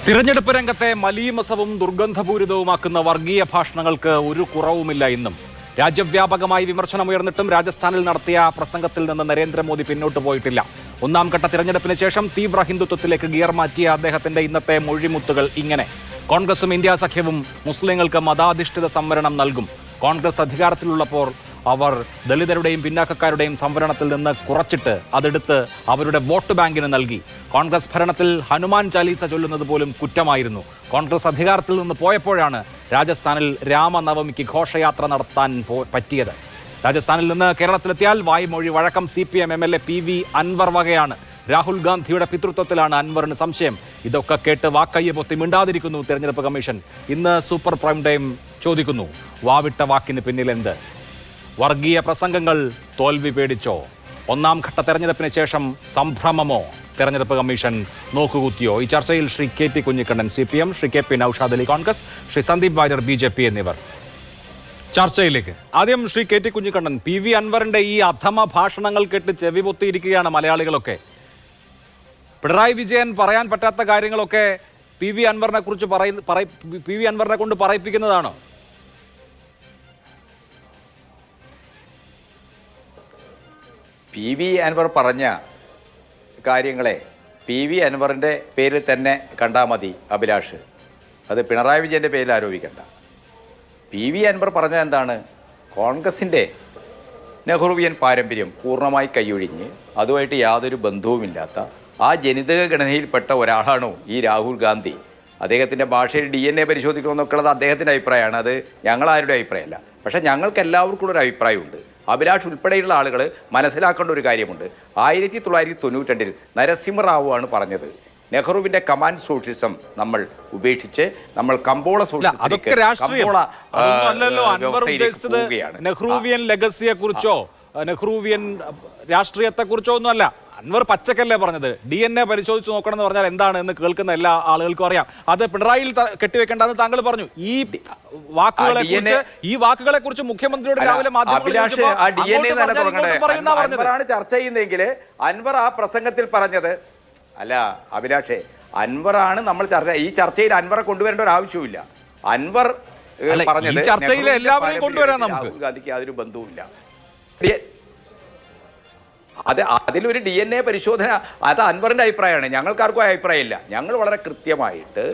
തിരഞ്ഞെടുപ്പ് രംഗത്തെ മലീമസവും ദുർഗന്ധപൂരിതവുമാക്കുന്ന വർഗീയ ഭാഷണങ്ങൾക്ക് ഒരു കുറവുമില്ല ഇന്നും. രാജ്യവ്യാപകമായി വിമർശനമുയർന്നിട്ടും രാജസ്ഥാനിൽ നടത്തിയ പ്രസംഗത്തിൽ നിന്ന് നരേന്ദ്രമോദി പിന്നോട്ട് പോയിട്ടില്ല. ഒന്നാം ഘട്ട തിരഞ്ഞെടുപ്പിന് ശേഷം തീവ്ര ഹിന്ദുത്വത്തിലേക്ക് ഗിയർ മാറ്റിയ അദ്ദേഹത്തിന്റെ ഇന്നത്തെ മൊഴിമുത്തുകൾ ഇങ്ങനെ: കോൺഗ്രസും ഇന്ത്യ സഖ്യവും മുസ്ലിങ്ങൾക്ക് മതാധിഷ്ഠിത സംവരണം നൽകും. കോൺഗ്രസ് അധികാരത്തിലുള്ളപ്പോൾ അവർ ദളിതരുടെയും പിന്നാക്കക്കാരുടെയും സംവരണത്തിൽ നിന്ന് കുറച്ചിട്ട് അതെടുത്ത് അവരുടെ വോട്ട് ബാങ്കിന് നൽകി. കോൺഗ്രസ് ഭരണത്തിൽ ഹനുമാൻ ചാലീസ ചൊല്ലുന്നത് പോലും കുറ്റമായിരുന്നു. കോൺഗ്രസ് അധികാരത്തിൽ നിന്ന് പോയപ്പോഴാണ് രാജസ്ഥാനിൽ രാമനവമിക്ക് ഘോഷയാത്ര നടത്താൻ പറ്റിയത്. രാജസ്ഥാനിൽ നിന്ന് കേരളത്തിലെത്തിയാൽ വായ്മൊഴി വഴക്കം CPM MLA PV Anwar വകയാണ്. Rahul ഗാന്ധിയുടെ പിതൃത്വത്തിലാണ് അൻവറിന് സംശയം. ഇതൊക്കെ കേട്ട് വാക്കയ്യ പൊത്തി മിണ്ടാതിരിക്കുന്നു തെരഞ്ഞെടുപ്പ് കമ്മീഷൻ. ഇന്ന് സൂപ്പർ പ്രൈം ടൈം ചോദിക്കുന്നു, വാവിട്ട വാക്കിന് പിന്നിലെന്ത്? വർഗീയ പ്രസംഗങ്ങൾ തോൽവി പേടിച്ചോ? ഒന്നാം ഘട്ട തെരഞ്ഞെടുപ്പിന് ശേഷം സംഭ്രമമോ? തെരഞ്ഞെടുപ്പ് കമ്മീഷൻ നോക്കുകുത്തിയോ? ഈ ചർച്ചയിൽ Shri KT Kunhikannan CPM, Shri KP Naushad Ali Congress, Shri Sandeep Warrier BJP എന്നിവർ. ചർച്ചയിലേക്ക് ആദ്യം ശ്രീ KT കുഞ്ഞിക്കണ്ണൻ. PV അൻവറിന്റെ ഈ അധമ ഭാഷണങ്ങൾ കേട്ട് ചെവി പൊത്തിയിരിക്കുകയാണ് മലയാളികളൊക്കെ. പിണറായി വിജയൻ പറയാൻ പറ്റാത്ത കാര്യങ്ങളൊക്കെ PV അൻവറിനെ കുറിച്ച് PV അൻവറിനെ കൊണ്ട് പറയിപ്പിക്കുന്നതാണോ? PV അൻവർ പറഞ്ഞ കാര്യങ്ങളെ PV അൻവറിൻ്റെ പേരിൽ തന്നെ കണ്ടാൽ മതി അഭിലാഷ്. അത് പിണറായി വിജയൻ്റെ പേരിൽ ആരോപിക്കണ്ട. PV അൻവർ പറഞ്ഞത് എന്താണ്? കോൺഗ്രസിൻ്റെ നെഹ്റുവിയൻ പാരമ്പര്യം പൂർണ്ണമായി കൈയൊഴിഞ്ഞ് അതുമായിട്ട് യാതൊരു ബന്ധവുമില്ലാത്ത ആ ജനിതക ഗണനയിൽപ്പെട്ട ഒരാളാണോ ഈ രാഹുൽ ഗാന്ധി? അദ്ദേഹത്തിൻ്റെ ഭാഷയിൽ DNA പരിശോധിക്കണമെന്നൊക്കെ ഉള്ളത് അദ്ദേഹത്തിൻ്റെ അഭിപ്രായമാണ്. അത് ഞങ്ങളാരുടെ അഭിപ്രായമല്ല. പക്ഷേ ഞങ്ങൾക്ക് എല്ലാവർക്കും ഒരു അഭിപ്രായമുണ്ട്. അഭിലാഷ് ഉൾപ്പെടെയുള്ള ആളുകൾ മനസ്സിലാക്കേണ്ട ഒരു കാര്യമുണ്ട്. 1992 നരസിംഹറാവു ആണ് പറഞ്ഞത്, നെഹ്റുവിന്റെ കമാൻഡ് സോഷ്യലിസം നമ്മൾ ഉപേക്ഷിച്ച് നമ്മൾ കമ്പോള നെഹ്റുവിയൻ ലെഗസിയെ കുറിച്ചോ നെഹ്റുവിയൻ രാഷ്ട്രീയത്തെ കുറിച്ചോ ഒന്നുമല്ല. അൻവർ പച്ചക്കല്ലേ പറഞ്ഞത്. DNA പരിശോധിച്ച് നോക്കണം എന്ന് പറഞ്ഞാൽ എന്താണ് എന്ന് കേൾക്കുന്ന എല്ലാ ആളുകൾക്കും അറിയാം. അത് പിണറായിയിൽ കെട്ടിവെക്കേണ്ടെന്ന് താങ്കൾ പറഞ്ഞു. ഈ വാക്കുകളെ കുറിച്ച് മുഖ്യമന്ത്രിയോട് രാവിലെ അൻവറാണ് ചർച്ച ചെയ്യുന്നതെങ്കിൽ അൻവർ ആ പ്രസംഗത്തിൽ പറഞ്ഞത് അല്ല അഭിലാഷേ, അൻവറാണ് നമ്മൾ ഈ ചർച്ചയിൽ അൻവറെ കൊണ്ടുവരേണ്ട ഒരു ആവശ്യമില്ല. അൻവർ പറഞ്ഞത് ചർച്ചയിലെ എല്ലാവരെയും കൊണ്ടുവരാം. രാഹുൽ ഗാന്ധിക്ക് യാതൊരു ബന്ധവുമില്ല. അതിലൊരു DNA പരിശോധന അത് അൻവറിൻ്റെ അഭിപ്രായമാണ്. ഞങ്ങൾക്കാർക്കും അഭിപ്രായമില്ല. ഞങ്ങൾ വളരെ കൃത്യമായിട്ട്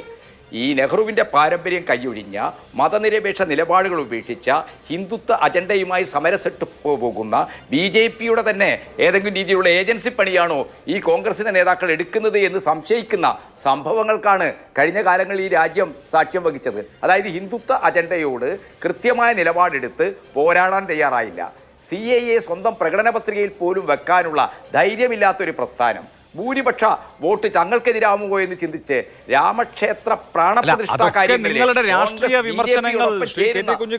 ഈ നെഹ്റുവിൻ്റെ പാരമ്പര്യം കൈയൊഴിഞ്ഞ മതനിരപേക്ഷ നിലപാടുകൾ ഉപേക്ഷിച്ച ഹിന്ദുത്വ അജണ്ടയുമായി സമരസെട്ട് പോകുന്ന BJPയുടെ തന്നെ ഏതെങ്കിലും രീതിയിലുള്ള ഏജൻസി പണിയാണോ ഈ കോൺഗ്രസിൻ്റെ നേതാക്കൾ എടുക്കുന്നത് എന്ന് സംശയിക്കുന്ന സംഭവങ്ങൾക്കാണ് കഴിഞ്ഞ കാലങ്ങളിൽ ഈ രാജ്യം സാക്ഷ്യം വഹിച്ചത്. അതായത് ഹിന്ദുത്വ അജണ്ടയോട് കൃത്യമായ നിലപാടെടുത്ത് പോരാടാൻ തയ്യാറായില്ല. CAA സ്വന്തം പ്രകടന പത്രികയിൽ പോലും വെക്കാനുള്ള ധൈര്യമില്ലാത്തൊരു പ്രസ്ഥാനം, ഭൂരിപക്ഷ വോട്ട് തങ്ങൾക്കെതിരാകുമോ എന്ന് ചിന്തിച്ച് രാമക്ഷേത്ര പ്രാണപ്രതിഷ്ഠ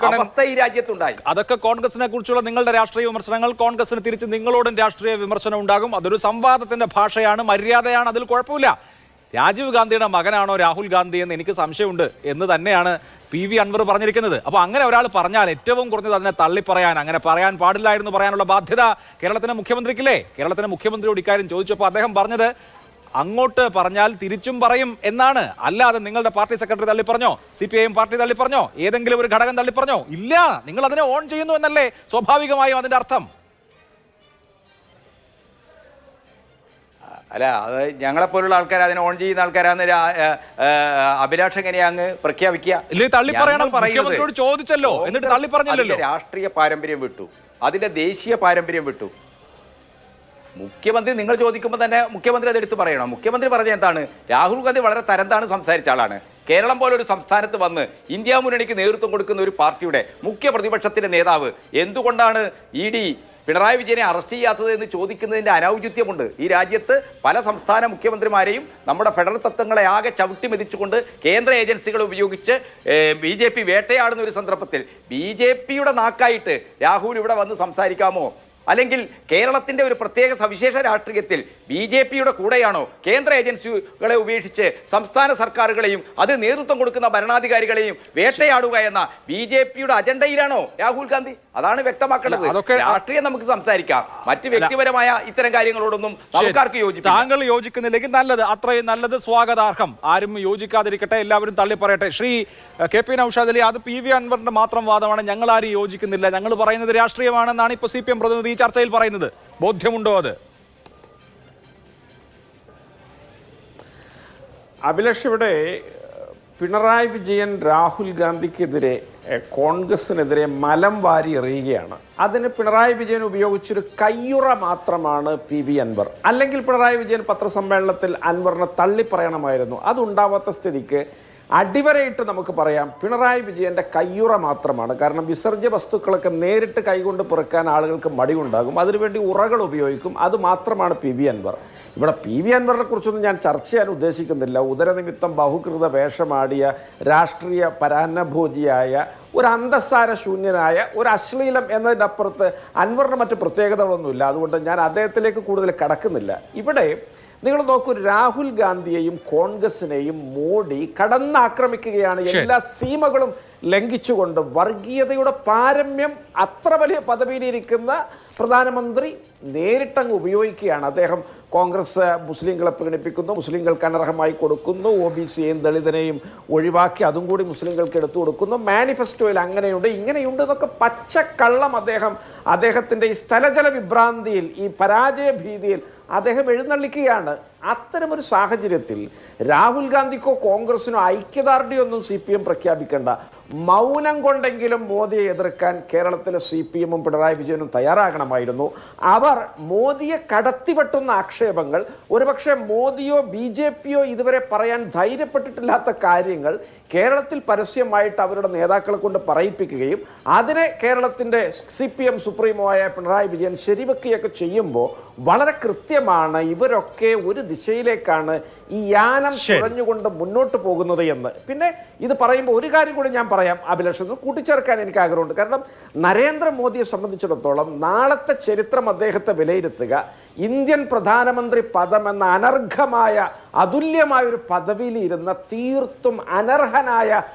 അവസ്ഥ ഈ രാജ്യത്തുണ്ടായി. അതൊക്കെ കോൺഗ്രസിനെ കുറിച്ചുള്ള നിങ്ങളുടെ രാഷ്ട്രീയ വിമർശനങ്ങൾ. കോൺഗ്രസിന് തിരിച്ച് നിങ്ങളോടും രാഷ്ട്രീയ വിമർശനം ഉണ്ടാകും. അതൊരു സംവാദത്തിന്റെ ഭാഷയാണ്, മര്യാദയാണ്, അതിൽ കുഴപ്പമില്ല. രാജീവ് ഗാന്ധിയുടെ മകനാണോ രാഹുൽ ഗാന്ധി എന്ന് എനിക്ക് സംശയമുണ്ട് എന്ന് തന്നെയാണ് PV അൻവർ പറഞ്ഞിരിക്കുന്നത്. അപ്പോൾ അങ്ങനെ ഒരാൾ പറഞ്ഞാൽ ഏറ്റവും കുറഞ്ഞത് അതിനെ തള്ളിപ്പറയാൻ, അങ്ങനെ പറയാൻ പാടില്ലായിരുന്നു പറയാനുള്ള ബാധ്യത കേരളത്തിലെ മുഖ്യമന്ത്രിക്കില്ലേ? കേരളത്തിലെ മുഖ്യമന്ത്രിയോട് ഇക്കാര്യം ചോദിച്ചപ്പോൾ അദ്ദേഹം പറഞ്ഞത് അങ്ങോട്ട് പറഞ്ഞാൽ തിരിച്ചും പറയും എന്നാണ്. അല്ലാതെ നിങ്ങളുടെ പാർട്ടി സെക്രട്ടറി തള്ളിപ്പറഞ്ഞോ? CPIM പാർട്ടി തള്ളിപ്പറഞ്ഞോ? ഏതെങ്കിലും ഒരു ഘടകം തള്ളിപ്പറഞ്ഞോ? ഇല്ല. നിങ്ങൾ അതിനെ ഓൺ ചെയ്യുന്നു എന്നല്ലേ സ്വാഭാവികമായും അതിന്റെ അർത്ഥം? അല്ല, അത് ഞങ്ങളെപ്പോലുള്ള ആൾക്കാർ അതിനെ ഓൺ ചെയ്യുന്ന ആൾക്കാരാന്ന് അഭിലാഷ് എങ്ങനെയാ അങ്ങ് പ്രഖ്യാപിക്കുക? ചോദിച്ചല്ലോ, എന്നിട്ട് തള്ളി പറഞ്ഞില്ലല്ലോ. രാഷ്ട്രീയ പാരമ്പര്യം വിട്ടു, അതിന്റെ ദേശീയ പാരമ്പര്യം വിട്ടു. മുഖ്യമന്ത്രി നിങ്ങൾ ചോദിക്കുമ്പോൾ തന്നെ മുഖ്യമന്ത്രി അതെടുത്ത് പറയണം. മുഖ്യമന്ത്രി പറഞ്ഞ എന്താണ്? രാഹുൽ ഗാന്ധി വളരെ തരംതാണ് സംസാരിച്ച ആളാണ്. കേരളം പോലെ ഒരു സംസ്ഥാനത്ത് വന്ന് ഇന്ത്യ മുന്നണിക്ക് നേതൃത്വം കൊടുക്കുന്ന ഒരു പാർട്ടിയുടെ മുഖ്യ പ്രതിപക്ഷത്തിന്റെ നേതാവ് എന്തുകൊണ്ടാണ് ED പിണറായി വിജയനെ അറസ്റ്റ് ചെയ്യാത്തത് എന്ന് ചോദിക്കുന്നതിൻ്റെ അനൗചിത്യമുണ്ട്. ഈ രാജ്യത്ത് പല സംസ്ഥാന മുഖ്യമന്ത്രിമാരെയും നമ്മുടെ ഫെഡറൽ തത്വങ്ങളെ ആകെ ചവിട്ടി മെതിച്ചുകൊണ്ട് കേന്ദ്ര ഏജൻസികൾ ഉപയോഗിച്ച് BJP വേട്ടയാടുന്ന ഒരു സന്ദർഭത്തിൽ BJPയുടെ നാക്കായിട്ട് രാഹുൽ ഇവിടെ വന്ന് സംസാരിക്കാമോ? അല്ലെങ്കിൽ കേരളത്തിന്റെ ഒരു പ്രത്യേക സവിശേഷ രാഷ്ട്രീയത്തിൽ BJPയുടെ കൂടെയാണോ കേന്ദ്ര ഏജൻസികളെ ഉപേക്ഷിച്ച് സംസ്ഥാന സർക്കാരുകളെയും അത് നേതൃത്വം കൊടുക്കുന്ന ഭരണാധികാരികളെയും വേട്ടയാടുക എന്ന BJPയുടെ അജണ്ടയിലാണോ രാഹുൽ ഗാന്ധി? അതാണ് വ്യക്തമാക്കേണ്ടത്. രാഷ്ട്രീയം നമുക്ക് സംസാരിക്കാം, മറ്റ് വ്യക്തിപരമായ ഇത്തരം കാര്യങ്ങളോടൊന്നും നമുക്കാർക്ക് യോജിപ്പില്ല. താങ്കൾ യോജിക്കുന്നില്ലെങ്കിൽ നല്ലത്, അത്രയും നല്ലത്, സ്വാഗതാർഹം. ആരും യോജിക്കാതിരിക്കട്ടെ, എല്ലാവരും തള്ളി പറയട്ടെ. ശ്രീ KP നൗഷാദ് അലി, അത് PV അൻവറിന്റെ മാത്രം വാദമാണ്. ഞങ്ങൾ ആരും യോജിക്കുന്നില്ല, ഞങ്ങൾ പറയുന്നത് രാഷ്ട്രീയമാണെന്നാണ് ഇപ്പോൾ CPM പ്രതിനിധി ഈ ചർച്ചയിൽ പറയുന്നത്. ബോധ്യമുണ്ടോ അത്? അഭിലാഷ്, ഇവിടെ പിണറായി വിജയൻ രാഹുൽ ഗാന്ധിക്കെതിരെ കോൺഗ്രസിനെതിരെ മലം വാരി എറിയുകയാണ്. അതിന് പിണറായി വിജയൻ ഉപയോഗിച്ചൊരു കയ്യുറ മാത്രമാണ് PV അൻവർ. അല്ലെങ്കിൽ പിണറായി വിജയൻ പത്രസമ്മേളനത്തിൽ അൻവറിനെ തള്ളിപ്പറയണമായിരുന്നു. അതുണ്ടാവാത്ത സ്ഥിതിക്ക് അടിവരയിട്ട് നമുക്ക് പറയാം പിണറായി വിജയൻ്റെ കയ്യുറ മാത്രമാണ്. കാരണം വിസർജ്യ വസ്തുക്കളൊക്കെ നേരിട്ട് കൈകൊണ്ട് പെറുക്കാൻ ആളുകൾക്ക് മടിയുണ്ടാകും, അതിനുവേണ്ടി ഉറകൾ ഉപയോഗിക്കും. അത് മാത്രമാണ് PV അൻവർ. ഇവിടെ PV അൻവറിനെ കുറിച്ചൊന്നും ഞാൻ ചർച്ച ചെയ്യാൻ ഉദ്ദേശിക്കുന്നില്ല. ഉദരനിമിത്തം ബഹുകൃത വേഷമാടിയ രാഷ്ട്രീയ പരാന്നഭോജിയായ ഒരു അന്തസ്സാര ശൂന്യനായ ഒരു അശ്ലീലം എന്നതിൻ്റെ അപ്പുറത്ത് അൻവറിന് മറ്റ് പ്രത്യേകതകളൊന്നുമില്ല. അതുകൊണ്ട് ഞാൻ അദ്ദേഹത്തിലേക്ക് കൂടുതൽ കടക്കുന്നില്ല. ഇവിടെ നിങ്ങൾ നോക്കൂ, രാഹുൽ ഗാന്ധിയെയും കോൺഗ്രസിനെയും മോഡി കടന്നാക്രമിക്കുകയാണ്. എല്ലാ സീമകളും ലംഘിച്ചുകൊണ്ട് വർഗീയതയുടെ പാരമ്യം അത്ര വലിയ പദവിയിലിരിക്കുന്ന പ്രധാനമന്ത്രി നേരിട്ടങ്ങ് ഉപയോഗിക്കുകയാണ്. അദ്ദേഹം കോൺഗ്രസ് മുസ്ലിങ്ങളെ പ്രീണിപ്പിക്കുന്നു, മുസ്ലിങ്ങൾക്ക് അനർഹമായി കൊടുക്കുന്നു, OBCയെയും ദളിതനെയും ഒഴിവാക്കി അതും കൂടി മുസ്ലിങ്ങൾക്ക് എടുത്തു കൊടുക്കുന്നു, മാനിഫെസ്റ്റോയിൽ അങ്ങനെയുണ്ട് ഇങ്ങനെയുണ്ട് എന്നൊക്കെ പച്ചക്കള്ളം അദ്ദേഹത്തിൻ്റെ ഈ സ്ഥലജല വിഭ്രാന്തിയിൽ, ഈ പരാജയ ഭീതിയിൽ അദ്ദേഹം എഴുന്നള്ളിക്കുകയാണ്. അത്തരമൊരു സാഹചര്യത്തിൽ രാഹുൽ ഗാന്ധിക്കോ കോൺഗ്രസിനോ ഐക്യദാർഢ്യമൊന്നും CPM പ്രഖ്യാപിക്കേണ്ട. മൗനം കൊണ്ടെങ്കിലും മോദിയെ എതിർക്കാൻ കേരളത്തിലെ CPMഉം പിണറായി വിജയനും തയ്യാറാകണമായിരുന്നു. അവർ മോദിയെ കടത്തിവെട്ടുന്ന ആക്ഷേപങ്ങൾ, ഒരുപക്ഷെ മോദിയോ BJPയോ ഇതുവരെ പറയാൻ ധൈര്യപ്പെട്ടിട്ടില്ലാത്ത കാര്യങ്ങൾ കേരളത്തിൽ പരസ്യമായിട്ട് അവരുടെ നേതാക്കളെ കൊണ്ട് പറയിപ്പിക്കുകയും അതിനെ കേരളത്തിൻ്റെ CPM സുപ്രീമോ ആയ പിണറായി വിജയൻ ശരിവെക്കുകയൊക്കെ ചെയ്യുമ്പോൾ വളരെ കൃത്യമാണ് ഇവരൊക്കെ ഒരു ദിശയിലേക്കാണ് ഈ യാനം തുഴഞ്ഞുകൊണ്ട് മുന്നോട്ട് പോകുന്നത് എന്ന്. പിന്നെ ഇത് പറയുമ്പോൾ ഒരു കാര്യം കൂടി ഞാൻ പറയാം അഭിലാഷ്, ഒന്ന് കൂട്ടിച്ചേർക്കാൻ എനിക്ക് ആഗ്രഹമുണ്ട്. കാരണം നരേന്ദ്രമോദിയെ സംബന്ധിച്ചിടത്തോളം നാളത്തെ ചരിത്രം അദ്ദേഹത്തെ വിലയിരുത്തുക, ഇന്ത്യൻ പ്രധാനമന്ത്രി പദം എന്ന അനർഘമായ അതുല്യമായ ഒരു പദവിയിലിരുന്ന തീർത്തും അനർഹനായ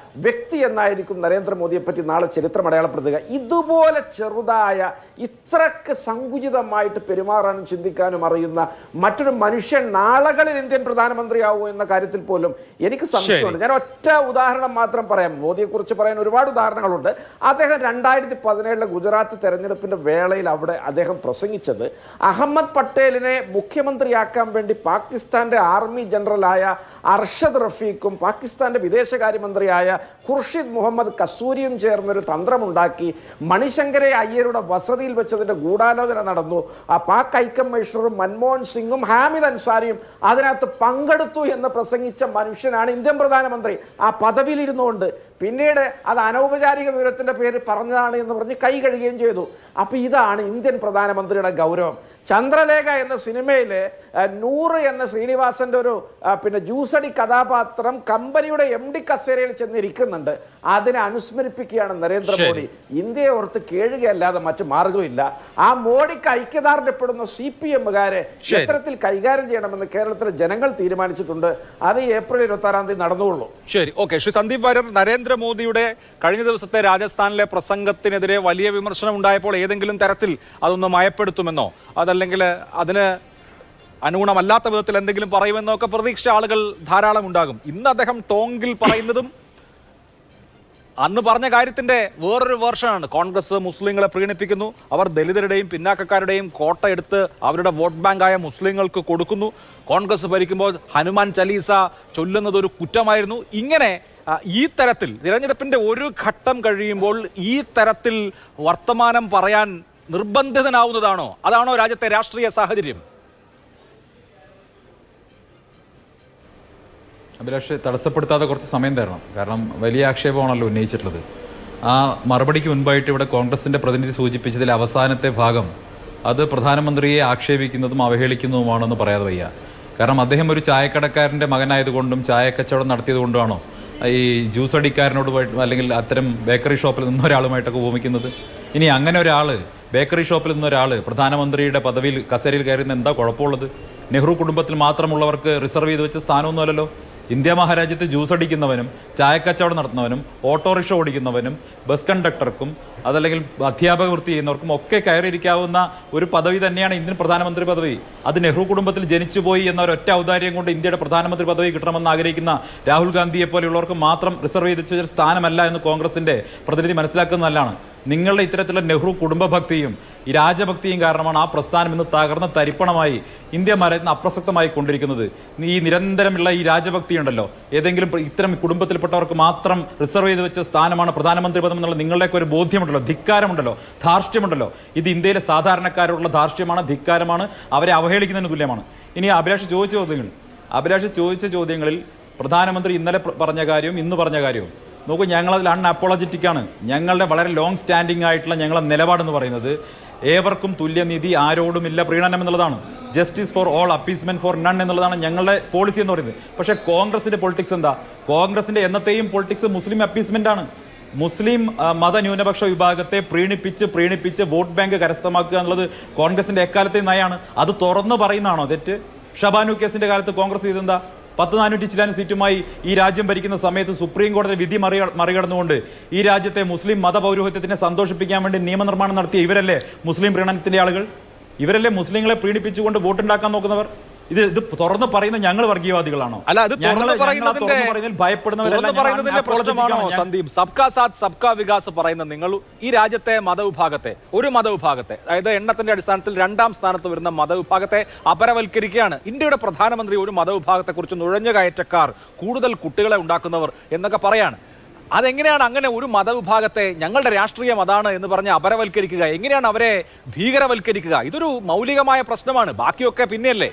വ്യക്തി എന്നായിരിക്കും നരേന്ദ്രമോദിയെ പറ്റി നാളെ ചരിത്രം അടയാളപ്പെടുത്തുക. ഇതുപോലെ ചെറുതായ, ഇത്രക്ക് സങ്കുചിതമായിട്ട് പെരുമാറാനും ചിന്തിക്കാനും അറിയുന്ന മറ്റൊരു മനുഷ്യൻ നാളുകളിൽ ഇന്ത്യൻ പ്രധാനമന്ത്രിയാവുമോ എന്ന കാര്യത്തിൽ പോലും എനിക്ക് സംശയമുണ്ട്. ഞാൻ ഒറ്റ ഉദാഹരണം മാത്രം പറയാം. മോദിയെക്കുറിച്ച് പറയാൻ ഒരുപാട് ഉദാഹരണങ്ങളുണ്ട്. അദ്ദേഹം 2017 ഗുജറാത്ത് തെരഞ്ഞെടുപ്പിന്റെ വേളയിൽ അവിടെ അദ്ദേഹം പ്രസംഗിച്ചത് അഹമ്മദ് പട്ടേലിനെ മുഖ്യമന്ത്രിയാക്കാൻ വേണ്ടി പാകിസ്ഥാന്റെ ആർമി ജനറലായ അർഷദ് റഫീഖും പാകിസ്ഥാന്റെ വിദേശകാര്യമന്ത്രിയായ ഖുർഷിദ് മുഹമ്മദ് കസൂരിയും ചേർന്നൊരു തന്ത്രമുണ്ടാക്കി മണിശങ്കര അയ്യരുടെ വസതിയിൽ വെച്ചതിന്റെ ഗൂഢാലോചന നടന്നു. ആ പാക് ഹൈക്കമ്മീഷണറും മൻമോഹൻ സിംഗും ഹാമിദ് അൻസാരിയും അതിനകത്ത് പങ്കെടുത്തു എന്ന് പ്രസംഗിച്ച മനുഷ്യനാണ് ഇന്ത്യൻ പ്രധാനമന്ത്രി. ആ പദവിയിലിരുന്നുകൊണ്ട് പിന്നീട് അത് അനൗപചാരിക വിവരത്തിന്റെ പേര് പറഞ്ഞതാണ് എന്ന് പറഞ്ഞ് കൈ കഴുകുകയും ചെയ്തു. അപ്പൊ ഇതാണ് ഇന്ത്യൻ പ്രധാനമന്ത്രിയുടെ ഗൗരവം. ചന്ദ്രലേഖ എന്ന സിനിമയിൽ 100 എന്ന ശ്രീനിവാസന്റെ ഒരു ജ്യൂസടി കഥാപാത്രം കമ്പനിയുടെ MD കസേരയിൽ ചെന്നിരിക്കുന്നുണ്ട്. അതിനെ അനുസ്മരിപ്പിക്കുകയാണ് നരേന്ദ്രമോദി. ഇന്ത്യയെ ഓർത്ത് കേഴുകയല്ലാതെ മറ്റു മാർഗമില്ല. ആ മോഡിക്ക് ഐക്യദാർഢ്യപ്പെടുന്ന CPMകാരെ എത്തരത്തിൽ കൈകാര്യം ചെയ്യണമെന്ന് കേരളത്തിലെ ജനങ്ങൾ തീരുമാനിച്ചിട്ടുണ്ട്. അത് ഏപ്രിൽ 26 നടന്നുള്ളൂ. ശരി, ഓക്കെ. ശ്രീ സന്ദീപ് വാര്യർ, നരേന്ദ്രമോദിയുടെ കഴിഞ്ഞ ദിവസത്തെ രാജസ്ഥാനിലെ പ്രസംഗത്തിനെതിരെ വലിയ വിമർശനം ഉണ്ടായപ്പോൾ ഏതെങ്കിലും തരത്തിൽ അതൊന്ന് മയപ്പെടുത്തുമെന്നോ അതല്ലെങ്കിൽ അതിന് അനുഗുണമല്ലാത്ത വിധത്തിൽ എന്തെങ്കിലും പറയുമെന്നോ ഒക്കെ പ്രതീക്ഷിച്ച ആളുകൾ ധാരാളം ഉണ്ടാകും. ഇന്ന് അദ്ദേഹം ടോങ്കിൽ പറയുന്നതും അന്ന് പറഞ്ഞ കാര്യത്തിന്റെ വേറൊരു വേർഷനാണ്. കോൺഗ്രസ് മുസ്ലിങ്ങളെ പ്രീണിപ്പിക്കുന്നു, അവർ ദലിതരുടെയും പിന്നാക്കക്കാരുടെയും കോട്ട എടുത്ത് അവരുടെ വോട്ട് ബാങ്കായ മുസ്ലിങ്ങൾക്ക് കൊടുക്കുന്നു, കോൺഗ്രസ് ഭരിക്കുമ്പോൾ ഹനുമാൻ ചലീസ ചൊല്ലുന്നത് ഒരു കുറ്റമായിരുന്നു. ഇങ്ങനെ ഈ തരത്തിൽ തിരഞ്ഞെടുപ്പിന്റെ ഒരു ഘട്ടം കഴിയുമ്പോൾ ഈ തരത്തിൽ വർത്തമാനം പറയാൻ നിർബന്ധിതനാവുന്നതാണോ? അതാണോ രാജ്യത്തെ രാഷ്ട്രീയ സാഹചര്യം? അഭിലാഷ്, തടസ്സപ്പെടുത്താതെ കുറച്ച് സമയം തരണം. കാരണം വലിയ ആക്ഷേപമാണല്ലോ ഉന്നയിച്ചിട്ടുള്ളത്. ആ മറുപടിക്ക് മുൻപായിട്ട് ഇവിടെ കോൺഗ്രസിൻ്റെ പ്രതിനിധി സൂചിപ്പിച്ചതിൽ അവസാനത്തെ ഭാഗം അത് പ്രധാനമന്ത്രിയെ ആക്ഷേപിക്കുന്നതും അവഹേളിക്കുന്നതുമാണെന്ന് പറയാതെ വയ്യ. കാരണം അദ്ദേഹം ഒരു ചായക്കടക്കാരൻ്റെ മകനായതുകൊണ്ടും ചായക്കച്ചവടം നടത്തിയതുകൊണ്ടാണോ ഈ ജ്യൂസ് അടിക്കാരനോട് അല്ലെങ്കിൽ അത്തരം ബേക്കറി ഷോപ്പിൽ നിന്നൊരാളുമായിട്ടൊക്കെ ഉപമിക്കുന്നത്? ഇനി അങ്ങനെ ഒരാൾ ബേക്കറി ഷോപ്പിൽ നിന്ന് ഒരാൾ പ്രധാനമന്ത്രിയുടെ പദവിയിൽ കസേരയിൽ കയറുന്ന എന്താ കുഴപ്പമുള്ളത്? നെഹ്റു കുടുംബത്തിൽ മാത്രമുള്ളവർക്ക് റിസർവ് ചെയ്ത് വെച്ച സ്ഥാനമൊന്നുമല്ലല്ലോ. ഇന്ത്യ മഹാരാജ്യത്ത് ജ്യൂസ് അടിക്കുന്നവനും ചായക്കച്ചവടം നടത്തുന്നവനും ഓട്ടോറിക്ഷ ഓടിക്കുന്നവനും ബസ് കണ്ടക്ടർക്കും അതല്ലെങ്കിൽ അധ്യാപക വൃത്തി ചെയ്യുന്നവർക്കും ഒക്കെ കയറിയിരിക്കാവുന്ന ഒരു പദവി തന്നെയാണ് ഇന്ത്യൻ പ്രധാനമന്ത്രി പദവി. അത് നെഹ്റു കുടുംബത്തിൽ ജനിച്ചുപോയി എന്ന ഒരൊറ്റ ഔദാര്യം കൊണ്ട് ഇന്ത്യയുടെ പ്രധാനമന്ത്രി പദവി കിട്ടണമെന്ന് ആഗ്രഹിക്കുന്ന രാഹുൽ ഗാന്ധിയെ പോലെയുള്ളവർക്ക് മാത്രം റിസർവ് ചെയ്ത് വെച്ച സ്ഥാനമല്ല എന്ന് കോൺഗ്രസിന്റെ പ്രതിനിധി മനസ്സിലാക്കുന്നത് നല്ലതാണ്. നിങ്ങളുടെ ഇത്തരത്തിലുള്ള നെഹ്റു കുടുംബഭക്തിയും ഈ രാജഭക്തിയും കാരണമാണ് ആ പ്രസ്ഥാനം ഇന്ന് തകർന്ന തരിപ്പണമായി ഇന്ത്യ മരത്തിന് അപ്രസക്തമായി കൊണ്ടിരിക്കുന്നത്. ഈ നിരന്തരമുള്ള ഈ രാജഭക്തി ഉണ്ടല്ലോ, ഏതെങ്കിലും ഇത്തരം കുടുംബത്തിൽപ്പെട്ടവർക്ക് മാത്രം റിസർവ് ചെയ്ത് വെച്ച സ്ഥാനമാണ് പ്രധാനമന്ത്രി പദം എന്നുള്ള നിങ്ങളുടെയൊക്കെ ഒരു ബോധ്യമുണ്ടല്ലോ, ധിക്കാരമുണ്ടല്ലോ, ധാർഷ്ട്യമുണ്ടല്ലോ. ഇത് ഇന്ത്യയിലെ സാധാരണക്കാരോടുള്ള ധാർഷ്ട്യമാണ്, ധിക്കാരമാണ്, അവരെ അവഹേളിക്കുന്നതിന് തുല്യമാണ്. ഇനി അഭിലാഷ് ചോദിച്ച ചോദ്യങ്ങളിൽ പ്രധാനമന്ത്രി ഇന്നലെ പറഞ്ഞ കാര്യവും ഇന്ന് പറഞ്ഞ കാര്യവും നോക്കൂ, ഞങ്ങളതിൽ അൺഅപ്പോളജറ്റിക്കാണ്. ഞങ്ങളുടെ വളരെ ലോങ് സ്റ്റാൻഡിംഗ് ആയിട്ടുള്ള ഞങ്ങളുടെ നിലപാടെന്ന് പറയുന്നത് ഏവർക്കും തുല്യനീതി, ആരോടുമില്ല പ്രീണനം എന്നുള്ളതാണ്. Justice for all, appeasement four none എന്നുള്ളതാണ് ഞങ്ങളുടെ പോളിസി എന്ന് പറയുന്നത്. പക്ഷേ കോൺഗ്രസിന്റെ പൊളിറ്റിക്സ് എന്താ? കോൺഗ്രസിന്റെ എന്നത്തെയും പൊളിറ്റിക്സ് മുസ്ലിം അപ്പീസ്മെന്റ് ആണ്. മുസ്ലിം മതന്യൂനപക്ഷ വിഭാഗത്തെ പ്രീണിപ്പിച്ച് വോട്ട് ബാങ്ക് കരസ്ഥമാക്കുക എന്നുള്ളത് കോൺഗ്രസിന്റെ എക്കാലത്തെയും നയമാണ്. അത് തുറന്നു പറയുന്നതാണോ തെറ്റ്? ഷബാനു കേസിന്റെ കാലത്ത് കോൺഗ്രസ് ചെയ്തെന്താ? 400 ചില്ലാൻ സീറ്റുമായി ഈ രാജ്യം ഭരിക്കുന്ന സമയത്ത് സുപ്രീം കോടതി വിധി മറികടന്നുകൊണ്ട് ഈ രാജ്യത്തെ മുസ്ലിം മതപൗരോഹിത്യത്തിനെ സന്തോഷിപ്പിക്കാൻ വേണ്ടി നിയമനിർമ്മാണം നടത്തിയ ഇവരല്ലേ മുസ്ലിം പ്രീണനത്തിന്റെ ആളുകൾ? ഇവരല്ലേ മുസ്ലിങ്ങളെ പ്രീണിപ്പിച്ചുകൊണ്ട് വോട്ടുണ്ടാക്കാൻ നോക്കുന്നവർ? ഇത് തുറന്നു പറയുന്ന ഞങ്ങൾ വർഗീയവാദികളാണോ? അല്ല, അത് ഭയപ്പെടുന്നതിന്റെ പ്രശ്നമാണോ സന്ദീപ്? സബ്കാ സാത്ത് സബ്കാ വികാസ് പറയുന്ന നിങ്ങൾ ഈ രാജ്യത്തെ ഒരു മതവിഭാഗത്തെ അതായത് എണ്ണത്തിന്റെ അടിസ്ഥാനത്തിൽ 2ാം സ്ഥാനത്ത് വരുന്ന മതവിഭാഗത്തെ അപരവൽക്കരിക്കുകയാണ്. ഇന്ത്യയുടെ പ്രധാനമന്ത്രി ഒരു മതവിഭാഗത്തെ കുറിച്ച് നുഴഞ്ഞുകയറ്റക്കാർ, കൂടുതൽ കുട്ടികളെ ഉണ്ടാക്കുന്നവർ എന്നൊക്കെ പറയാണ്. അതെങ്ങനെയാണ് അങ്ങനെ ഒരു മതവിഭാഗത്തെ ഞങ്ങളുടെ രാഷ്ട്രീയം അതാണ് എന്ന് പറഞ്ഞ് അപരവൽക്കരിക്കുക? എങ്ങനെയാണ് അവരെ ഭീകരവൽക്കരിക്കുക? ഇതൊരു മൗലികമായ പ്രശ്നമാണ്. ബാക്കിയൊക്കെ പിന്നെയല്ലേ?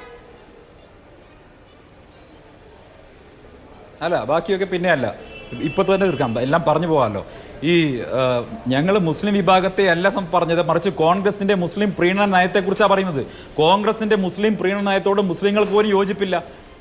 ബാക്കിയൊക്കെ പിന്നെ അല്ല, ഇപ്പൊ തന്നെ തീർക്കാം, എല്ലാം പറഞ്ഞു പോകാമല്ലോ. ഈ ഞങ്ങൾ മുസ്ലിം വിഭാഗത്തെ അല്ല പറഞ്ഞത്, മറിച്ച് കോൺഗ്രസിന്റെ മുസ്ലിം പ്രീണന നയത്തെക്കുറിച്ചാണ് പറയുന്നത്. കോൺഗ്രസിന്റെ മുസ്ലിം പ്രീണന നയത്തോട് മുസ്ലിങ്ങൾക്ക് പോലും യോജിപ്പില്ല.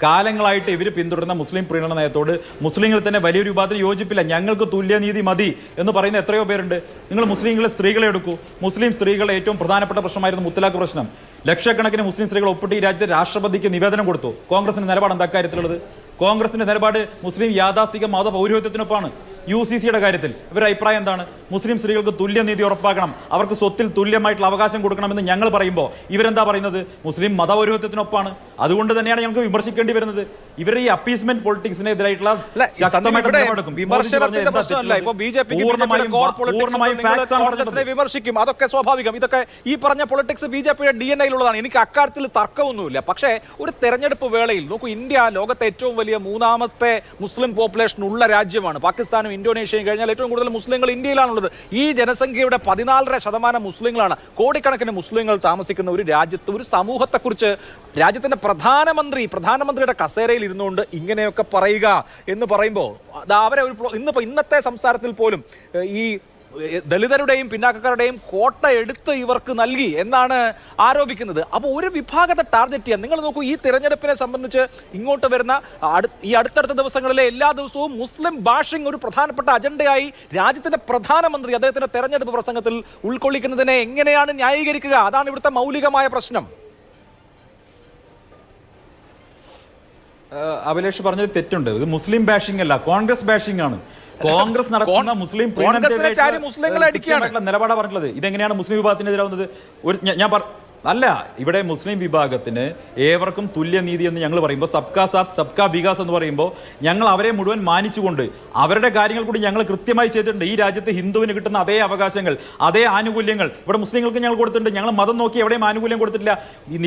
കാലങ്ങളായിട്ട് ഇവർ പിന്തുടരുന്ന മുസ്ലിം പ്രീണന നയത്തോട് മുസ്ലിങ്ങൾ തന്നെ വലിയൊരു വിഭാഗത്തിന് യോജിപ്പില്ല. ഞങ്ങൾക്ക് തുല്യനീതി മതി എന്ന് പറയുന്ന എത്രയോ പേരുണ്ട്. നിങ്ങൾ മുസ്ലിങ്ങളെ സ്ത്രീകളെ എടുക്കൂ. മുസ്ലിം സ്ത്രീകളുടെ ഏറ്റവും പ്രധാനപ്പെട്ട പ്രശ്നമായിരുന്നു മുത്തലാഖ് പ്രശ്നം. ലക്ഷക്കണക്കിന് മുസ്ലിം സ്ത്രീകൾ ഒപ്പിട്ട് ഈ രാജ്യത്തെ രാഷ്ട്രപതിക്ക് നിവേദനം കൊടുത്തു. കോൺഗ്രസിന്റെ നിലപാട് എന്താ കാര്യത്തിലുള്ളത്? കോൺഗ്രസിന്റെ നിലപാട് മുസ്ലിം യാഥാസ്ഥിക മത പൗരോഹിത്യത്തിനൊപ്പമാണ്. UCCയുടെ കാര്യത്തിൽ ഇവരുടെ അഭിപ്രായം എന്താണ്? മുസ്ലിം സ്ത്രീകൾക്ക് തുല്യനീതി ഉറപ്പാക്കണം, അവർക്ക് സ്വത്തിൽ തുല്യമായിട്ടുള്ള അവകാശം കൊടുക്കണമെന്ന് ഞങ്ങൾ പറയുമ്പോൾ ഇവരെന്താ പറയുന്നത്? മുസ്ലിം മതപൗരോഹിത്യത്തിനൊപ്പമാണ്. അതുകൊണ്ട് തന്നെയാണ് ഞങ്ങൾക്ക് വിമർശിക്കേണ്ടി വരുന്നത്. ഇവരുടെ ഈ അപ്പീസ്മെന്റ് പൊളിറ്റിക്സിനെതിരായിട്ടുള്ള വിമർശിക്കും. അതൊക്കെ സ്വാഭാവികം. ഇതൊക്കെ ഈ പറഞ്ഞ പൊളിറ്റിക്സ് BJPയുടെ DNA യിലുള്ളതാണ്. എനിക്ക് അക്കാര്യത്തിൽ തർക്കമൊന്നുമില്ല. പക്ഷേ ഒരു തെരഞ്ഞെടുപ്പ് വേളയിൽ നോക്കൂ, ഇന്ത്യ ലോകത്തെ ഏറ്റവും വലിയ 3ാമത്തെ മുസ്ലിം പോപ്പുലേഷൻ ഉള്ള രാജ്യമാണ്. പാകിസ്ഥാനും ഇന്തോനേഷ്യയും കഴിഞ്ഞാൽ ഏറ്റവും കൂടുതൽ മുസ്ലിങ്ങൾ ഇന്ത്യയിലാണുള്ളത്. ഈ ജനസംഖ്യയുടെ 14.5% മുസ്ലിങ്ങളാണ്. കോടിക്കണക്കിന് മുസ്ലിങ്ങൾ താമസിക്കുന്ന ഒരു രാജ്യത്ത് ഒരു സമൂഹത്തെക്കുറിച്ച് രാജ്യത്തിന്റെ പ്രധാനമന്ത്രിയുടെ കസേരയിൽ ഇരുന്നുകൊണ്ട് ഇങ്ങനെയൊക്കെ പറയുക എന്ന് പറയുമ്പോൾ അവരെ ഇന്നത്തെ സംസാരത്തിൽ പോലും ഈ ദളിതരുടെയും പിന്നാക്കക്കാരുടെയും കോട്ട എടുത്ത് ഇവർക്ക് നൽകി എന്നാണ് ആരോപിക്കുന്നത്. അപ്പോൾ ഒരു വിഭാഗത്തെ ടാർഗറ്റ് ചെയ്യാൻ നിങ്ങൾ നോക്കൂ. ഈ തിരഞ്ഞെടുപ്പിനെ സംബന്ധിച്ച് ഇങ്ങോട്ട് വരുന്ന ഈ അടുത്തടുത്ത ദിവസങ്ങളിലെ എല്ലാ ദിവസവും മുസ്ലിം ബാഷിംഗ് ഒരു പ്രധാനപ്പെട്ട അജണ്ടയായി രാജ്യത്തിന്റെ പ്രധാനമന്ത്രി അദ്ദേഹത്തിന്റെ തെരഞ്ഞെടുപ്പ് പ്രസംഗത്തിൽ ഉൾക്കൊള്ളിക്കുന്നതിനെ എങ്ങനെയാണ് ന്യായീകരിക്കുക? അതാണ് ഇവിടുത്തെ മൗലികമായ പ്രശ്നം. അഭിലാഷ് പറഞ്ഞത് തെറ്റുണ്ട്. ഇത് മുസ്ലിം ബാഷിംഗ് അല്ല, കോൺഗ്രസ് ബാഷിംഗ് ആണ്. കോൺഗ്രസ് നടക്കുന്ന മുസ്ലിം നിലപാടാണ് പറഞ്ഞിട്ടുള്ളത്. ഇതെങ്ങനെയാണ് മുസ്ലിം വിഭാഗത്തിനെതിരാവുന്നത്? ഞാൻ അല്ല, ഇവിടെ മുസ്ലിം വിഭാഗത്തിന് ഏവർക്കും തുല്യനീതി എന്ന് ഞങ്ങൾ പറയുമ്പോൾ സബ്കാ സാത്ത് സബ്കാ വികാസ് എന്ന് പറയുമ്പോൾ ഞങ്ങൾ അവരെ മുഴുവൻ മാനിച്ചുകൊണ്ട് അവരുടെ കാര്യങ്ങൾ കൂടി ഞങ്ങൾ കൃത്യമായി ചെയ്തിട്ടുണ്ട്. ഈ രാജ്യത്ത് ഹിന്ദുവിന് കിട്ടുന്ന അതേ അവകാശങ്ങൾ, അതേ ആനുകൂല്യങ്ങൾ ഇവിടെ മുസ്ലിങ്ങൾക്ക് ഞങ്ങൾ കൊടുത്തിട്ടുണ്ട്. ഞങ്ങൾ മതം നോക്കി എവിടെയും ആനുകൂല്യം കൊടുത്തിട്ടില്ല.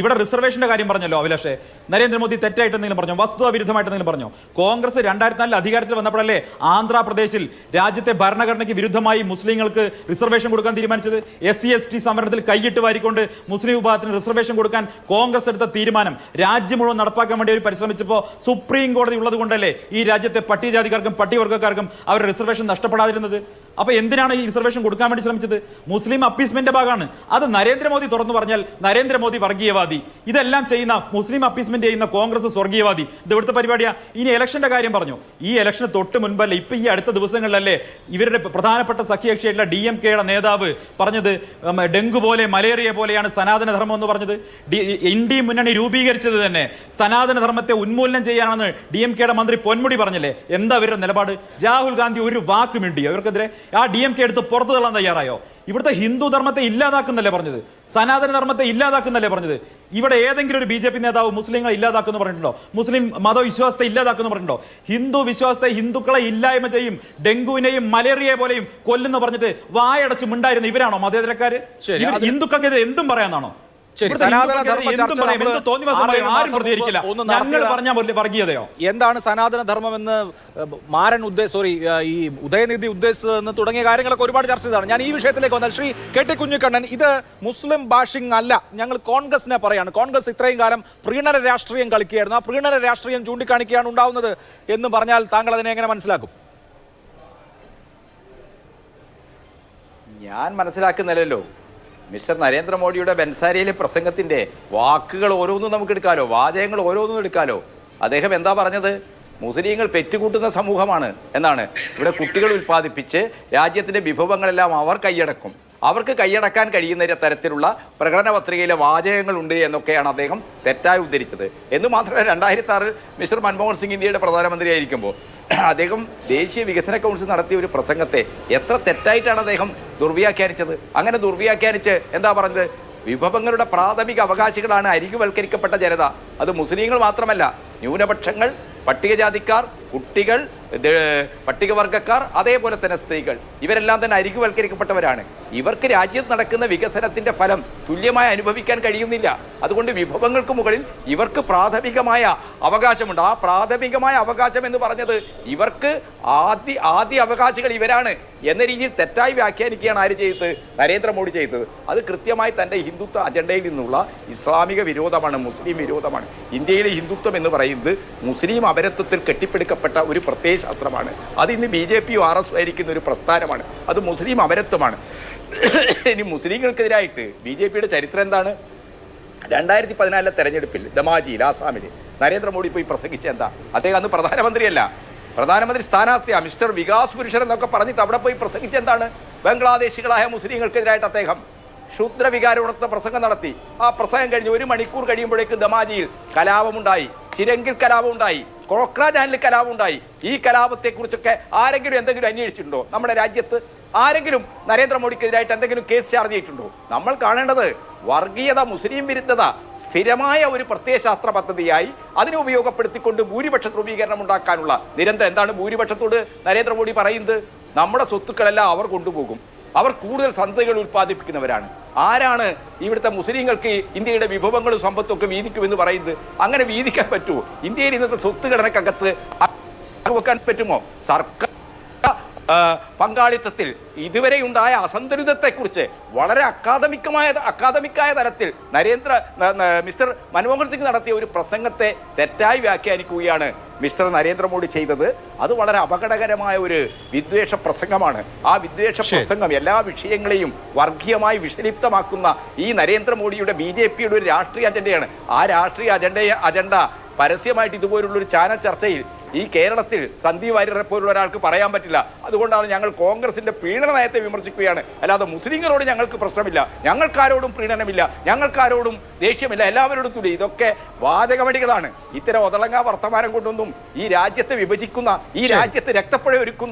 ഇവിടെ റിസർവേഷന്റെ കാര്യം പറഞ്ഞല്ലോ അഭിലാഷേ, നരേന്ദ്രമോദി തെറ്റായിട്ട് എന്തെങ്കിലും പറഞ്ഞോ? വസ്തുതാവിരുദ്ധമായിട്ട് എന്തെങ്കിലും പറഞ്ഞോ? കോൺഗ്രസ് 2004 അധികാരത്തിൽ വന്നപ്പോഴല്ലേ ആന്ധ്രാപ്രദേശിൽ രാജ്യത്തെ ഭരണഘടനയ്ക്ക് വിരുദ്ധമായി മുസ്ലിങ്ങൾക്ക് റിസർവേഷൻ കൊടുക്കാൻ തീരുമാനിച്ചത്? SC ST സംവരണത്തിൽ കൈയിട്ട് വാരിക്കൊണ്ട് മുസ്ലിം വിഭാഗത്തിന് റിസർവേഷൻ കൊടുക്കാൻ കോൺഗ്രസ് എടുത്ത തീരുമാനം രാജ്യം മുഴുവൻ നടപ്പാക്കാൻ വേണ്ടി അവർ പരിശ്രമിച്ചപ്പോൾ സുപ്രീം കോടതി ഉള്ളത് കൊണ്ടല്ലേ ഈ രാജ്യത്തെ പട്ടികജാതിക്കാർക്കും പട്ടികവർഗ്ഗക്കാർക്കും അവരുടെ റിസർവേഷൻ നഷ്ടപ്പെടാതിരുന്നത്? അപ്പൊ എന്തിനാണ് ഈ റിസർവേഷൻ കൊടുക്കാൻ വേണ്ടി ശ്രമിച്ചത്? മുസ്ലിം അപ്പീസ്മെന്റിന്റെ ഭാഗമാണ് അത്. നരേന്ദ്രമോദി തുറന്നു പറഞ്ഞാൽ നരേന്ദ്രമോദി വർഗീയവാദി, ഇതെല്ലാം ചെയ്യുന്ന മുസ്ലിം അപ്പീസ്മെന്റ് ചെയ്യുന്ന കോൺഗ്രസ് സ്വർഗീയവാദി. ഇത് ഇവിടുത്തെ പരിപാടിയാ. ഇനി ഇലക്ഷന്റെ കാര്യം പറഞ്ഞു. ഈ ഇലക്ഷന് തൊട്ട് മുൻപല്ലേ, ഇപ്പൊ ഈ അടുത്ത ദിവസങ്ങളിലല്ലേ ഇവരുടെ പ്രധാനപ്പെട്ട സഖ്യകക്ഷിയായിട്ടുള്ള DMK-യുടെ നേതാവ് പറഞ്ഞത് ഡെങ്കു പോലെ മലേറിയ പോലെയാണ് സനാതനധർമ്മം എന്ന് പറഞ്ഞത്. ഇന്ത്യ മുന്നണി രൂപീകരിച്ചത് തന്നെ സനാതനധർമ്മത്തെ ഉന്മൂലനം ചെയ്യാനാണെന്ന് DMK-യുടെ മന്ത്രി പൊന്മുടി പറഞ്ഞല്ലേ. എന്താ അവരുടെ നിലപാട്? രാഹുൽ ഗാന്ധി ഒരു വാക്ക് മിണ്ടിയോ അവർക്കെതിരെ? ആ DMK എടുത്ത് പുറത്തു തള്ളാൻ തയ്യാറായോ? ഇവിടുത്തെ ഹിന്ദു ധർമ്മത്തെ ഇല്ലാതാക്കുന്നല്ലേ പറഞ്ഞത്? സനാതന ധർമ്മത്തെ ഇല്ലാതാക്കുന്നല്ലേ പറഞ്ഞത്? ഇവിടെ ഏതെങ്കിലും ഒരു BJP നേതാവ് മുസ്ലിങ്ങളെ ഇല്ലാതാക്കുന്നു പറഞ്ഞിട്ടുണ്ടോ? മുസ്ലിം മതവിശ്വാസത്തെ ഇല്ലാതാക്കുന്നു പറഞ്ഞിട്ടുണ്ടോ? ഹിന്ദു വിശ്വാസത്തെ, ഹിന്ദുക്കളെ ഇല്ലായ്മ ചെയ്യും, ഡെങ്കുവിനെയും മലേറിയ പോലെയും കൊല്ലുന്നു പറഞ്ഞിട്ട് വായടച്ചു മിണ്ടായിരുന്ന ഇവരാണോ മതേതരക്കാര്? ഹിന്ദുക്കൾക്കെതിരെ എന്തും പറയാനാണോ? എന്താണ് സനാതനധർമ്മം എന്ന് മാരൻ ഈ ഉദയനിധി ഉദ്ദേശിച്ചതെന്ന് തുടങ്ങിയ കാര്യങ്ങളൊക്കെ ഒരുപാട് ചർച്ച ചെയ്തതാണ്. ഞാൻ ഈ വിഷയത്തിലേക്ക് വന്നാൽ ശ്രീ KT കുഞ്ഞിക്കണ്ണൻ, ഇത് മുസ്ലിം ബാഷിംഗ് അല്ല, ഞങ്ങൾ കോൺഗ്രസിനെ പറയാണ്. കോൺഗ്രസ് ഇത്രയും കാലം പ്രീണന രാഷ്ട്രീയം കളിക്കുകയായിരുന്നു, ആ പ്രീണന രാഷ്ട്രീയം ചൂണ്ടിക്കാണിക്കുകയാണ് ഉണ്ടാവുന്നത് എന്ന് പറഞ്ഞാൽ താങ്കൾ അതിനെ എങ്ങനെ മനസ്സിലാക്കും? ഞാൻ മനസ്സിലാക്കുന്നില്ലല്ലോ. മിസ്റ്റർ നരേന്ദ്രമോദിയുടെ ബൻസാരിയിലെ പ്രസംഗത്തിന്റെ വാക്കുകൾ ഓരോന്നും നമുക്ക് എടുക്കാലോ, വാചകങ്ങൾ ഓരോന്നും എടുക്കാലോ. അദ്ദേഹം എന്താ പറഞ്ഞത്? മുസ്ലിങ്ങൾ പെറ്റുകൂട്ടുന്ന സമൂഹമാണ് എന്നാണ്. ഇവിടെ കുട്ടികൾ ഉൽപ്പാദിപ്പിച്ച് രാജ്യത്തിന്റെ വിഭവങ്ങളെല്ലാം അവർ കൈയടക്കും, അവർക്ക് കൈയടക്കാൻ കഴിയുന്ന തരത്തിലുള്ള പ്രകടന പത്രികയിലെ വാചകങ്ങളുണ്ട് എന്നൊക്കെയാണ് അദ്ദേഹം തെറ്റായി ഉദ്ധരിച്ചത്. എന്ന് മാത്രമല്ല, 2006 മിസ്റ്റർ മൻമോഹൻ സിംഗ് ഇന്ത്യയുടെ പ്രധാനമന്ത്രിയായിരിക്കുമ്പോൾ അദ്ദേഹം ദേശീയ വികസന കൗൺസിൽ നടത്തിയ ഒരു പ്രസംഗത്തെ എത്ര തെറ്റായിട്ടാണ് അദ്ദേഹം ദുർവ്യാഖ്യാനിച്ചത്. അങ്ങനെ ദുർവ്യാഖ്യാനിച്ച് എന്താ പറഞ്ഞത്? വിഭവങ്ങളുടെ പ്രാഥമിക അവകാശികളാണ് അരികുവൽക്കരിക്കപ്പെട്ട ജനത. അത് മുസ്ലിങ്ങൾ മാത്രമല്ല, ന്യൂനപക്ഷങ്ങൾ, പട്ടികജാതിക്കാർ, കുട്ടികൾ, പട്ടികവർഗക്കാർ, അതേപോലെ തന്നെ സ്ത്രീകൾ, ഇവരെല്ലാം തന്നെ അരികുവൽക്കരിക്കപ്പെട്ടവരാണ്. ഇവർക്ക് രാജ്യത്ത് നടക്കുന്ന വികസനത്തിന്റെ ഫലം തുല്യമായി അനുഭവിക്കാൻ കഴിയുന്നില്ല. അതുകൊണ്ട് വിഭവങ്ങൾക്ക് മുകളിൽ ഇവർക്ക് പ്രാഥമികമായ അവകാശമുണ്ട്. ആ പ്രാഥമികമായ അവകാശം എന്ന് പറഞ്ഞത് ഇവർക്ക് ആദ്യ അവകാശികൾ ഇവരാണ് എന്ന രീതിയിൽ തെറ്റായി വ്യാഖ്യാനിക്കുകയാണ് ആര് ചെയ്തത്? നരേന്ദ്രമോദി ചെയ്തത്. അത് കൃത്യമായി തൻ്റെ ഹിന്ദുത്വ അജണ്ടയിൽ നിന്നുള്ള ഇസ്ലാമിക വിരോധമാണ്, മുസ്ലിം വിരോധമാണ്. ഇന്ത്യയിലെ ഹിന്ദുത്വം എന്ന് പറയുന്നത് മുസ്ലിം അപരത്വത്തിൽ കെട്ടിപ്പടുക്കപ്പെട്ട ഒരു പ്രത്യയ ശാസ്ത്രമാണ്. അത് ഇന്ന് BJP RS ആയിരിക്കുന്ന ഒരു പ്രസ്ഥാനമാണ്. അത് മുസ്ലിം അപരത്വമാണ്. ഇനി മുസ്ലിങ്ങൾക്കെതിരായിട്ട് BJPയുടെ ചരിത്രം എന്താണ്? 2014 തെരഞ്ഞെടുപ്പിൽ ദമാജിയിൽ, ആസാമിൽ നരേന്ദ്രമോദി പോയി പ്രസംഗിച്ച എന്താ? അദ്ദേഹം അന്ന് പ്രധാനമന്ത്രിയല്ല, പ്രധാനമന്ത്രി സ്ഥാനാർത്ഥിയാ, മിസ്റ്റർ വികാസ് പുരുഷൻ എന്നൊക്കെ പറഞ്ഞിട്ട് അവിടെ പോയി പ്രസംഗിച്ച എന്താണ്? ബംഗ്ലാദേശികളായ മുസ്ലിങ്ങൾക്കെതിരായിട്ട് അദ്ദേഹം ക്ഷുദ്രവികാരമുണർത്ത പ്രസംഗം നടത്തി. ആ പ്രസംഗം കഴിഞ്ഞ് 1 മണിക്കൂർ കഴിയുമ്പോഴേക്ക് ദമാജിയിൽ കലാപമുണ്ടായി, ചിരങ്കിൽ കലാപമുണ്ടായി, കോക്രാജാനിൽ കലാപമുണ്ടായി. ഈ കലാപത്തെക്കുറിച്ചൊക്കെ ആരെങ്കിലും എന്തെങ്കിലും അന്വേഷിച്ചിട്ടുണ്ടോ? നമ്മുടെ രാജ്യത്ത് ആരെങ്കിലും നരേന്ദ്രമോദിക്കെതിരായിട്ട് എന്തെങ്കിലും കേസ് ചാർജ് ചെയ്തിട്ടുണ്ടോ? നമ്മൾ കാണേണ്ടത് വർഗീയത, മുസ്ലിം വിരുദ്ധത സ്ഥിരമായ ഒരു പ്രത്യയശാസ്ത്ര പദ്ധതിയായി അതിനെ ഉപയോഗപ്പെടുത്തിക്കൊണ്ട് ഭൂരിപക്ഷ ധ്രുവീകരണം ഉണ്ടാക്കാനുള്ള നിരന്തരം. എന്താണ് ഭൂരിപക്ഷത്തോട് നരേന്ദ്രമോദി പറയുന്നത്? നമ്മുടെ സ്വത്തുക്കളെല്ലാം അവർ കൊണ്ടുപോകും, അവർ കൂടുതൽ സന്തതികൾ ഉൽപ്പാദിപ്പിക്കുന്നവരാണ്. ആരാണ് ഇവിടുത്തെ മുസ്ലിങ്ങൾക്ക് ഇന്ത്യയുടെ വിഭവങ്ങളും സമ്പത്തും ഒക്കെ വീതിക്കുമെന്ന് പറയുന്നത്? അങ്ങനെ വീതിക്കാൻ പറ്റുമോ? ഇന്ത്യയിൽ ഇന്നത്തെ സ്വത്ത് ഘടനക്കകത്ത് വെക്കാൻ പറ്റുമോ? സർക്കാർ പങ്കാളിത്തത്തിൽ ഇതുവരെ ഉണ്ടായ അസന്തുലിതത്തെക്കുറിച്ച് വളരെ അക്കാദമിക്കായ തരത്തിൽ മിസ്റ്റർ മൻമോഹൻ സിംഗ് നടത്തിയ ഒരു പ്രസംഗത്തെ തെറ്റായി വ്യാഖ്യാനിക്കുകയാണ് മിസ്റ്റർ നരേന്ദ്രമോദി ചെയ്തത്. അത് വളരെ അപകടകരമായ ഒരു വിദ്വേഷ പ്രസംഗമാണ്. ആ വിദ്വേഷ പ്രസംഗം എല്ലാ വിഷയങ്ങളെയും വർഗീയമായി വിഷലിപ്തമാക്കുന്ന ഈ നരേന്ദ്രമോദിയുടെ BJPയുടെ ഒരു രാഷ്ട്രീയ അജണ്ടയാണ്. ആ രാഷ്ട്രീയ അജണ്ട പരസ്യമായിട്ട് ഇതുപോലുള്ളൊരു ചാനൽ ചർച്ചയിൽ ഈ കേരളത്തിൽ സന്ദീപ് വാര്യരെ പോലുള്ള ഒരാൾക്ക് പറയാൻ പറ്റില്ല. അതുകൊണ്ടാണ് ഞങ്ങൾ കോൺഗ്രസിന്റെ പ്രീണന നയത്തെ വിമർശിക്കുകയാണ്. അല്ലാതെ മുസ്ലിങ്ങളോട് ഞങ്ങൾക്ക് പ്രശ്നമില്ല, ഞങ്ങൾക്കാരോടും പ്രീണനമില്ല, ഞങ്ങൾക്കാരോടും ദേഷ്യമില്ല, എല്ലാവരോടും തുല്യ. ഇതൊക്കെ വാചകമടികളാണ്. ഇത്തരം ഒതളങ്ങാ വർത്തമാനം കൊണ്ടൊന്നും ഈ രാജ്യത്തെ വിഭജിക്കുന്ന, ഈ രാജ്യത്തെ രക്തപ്പുഴ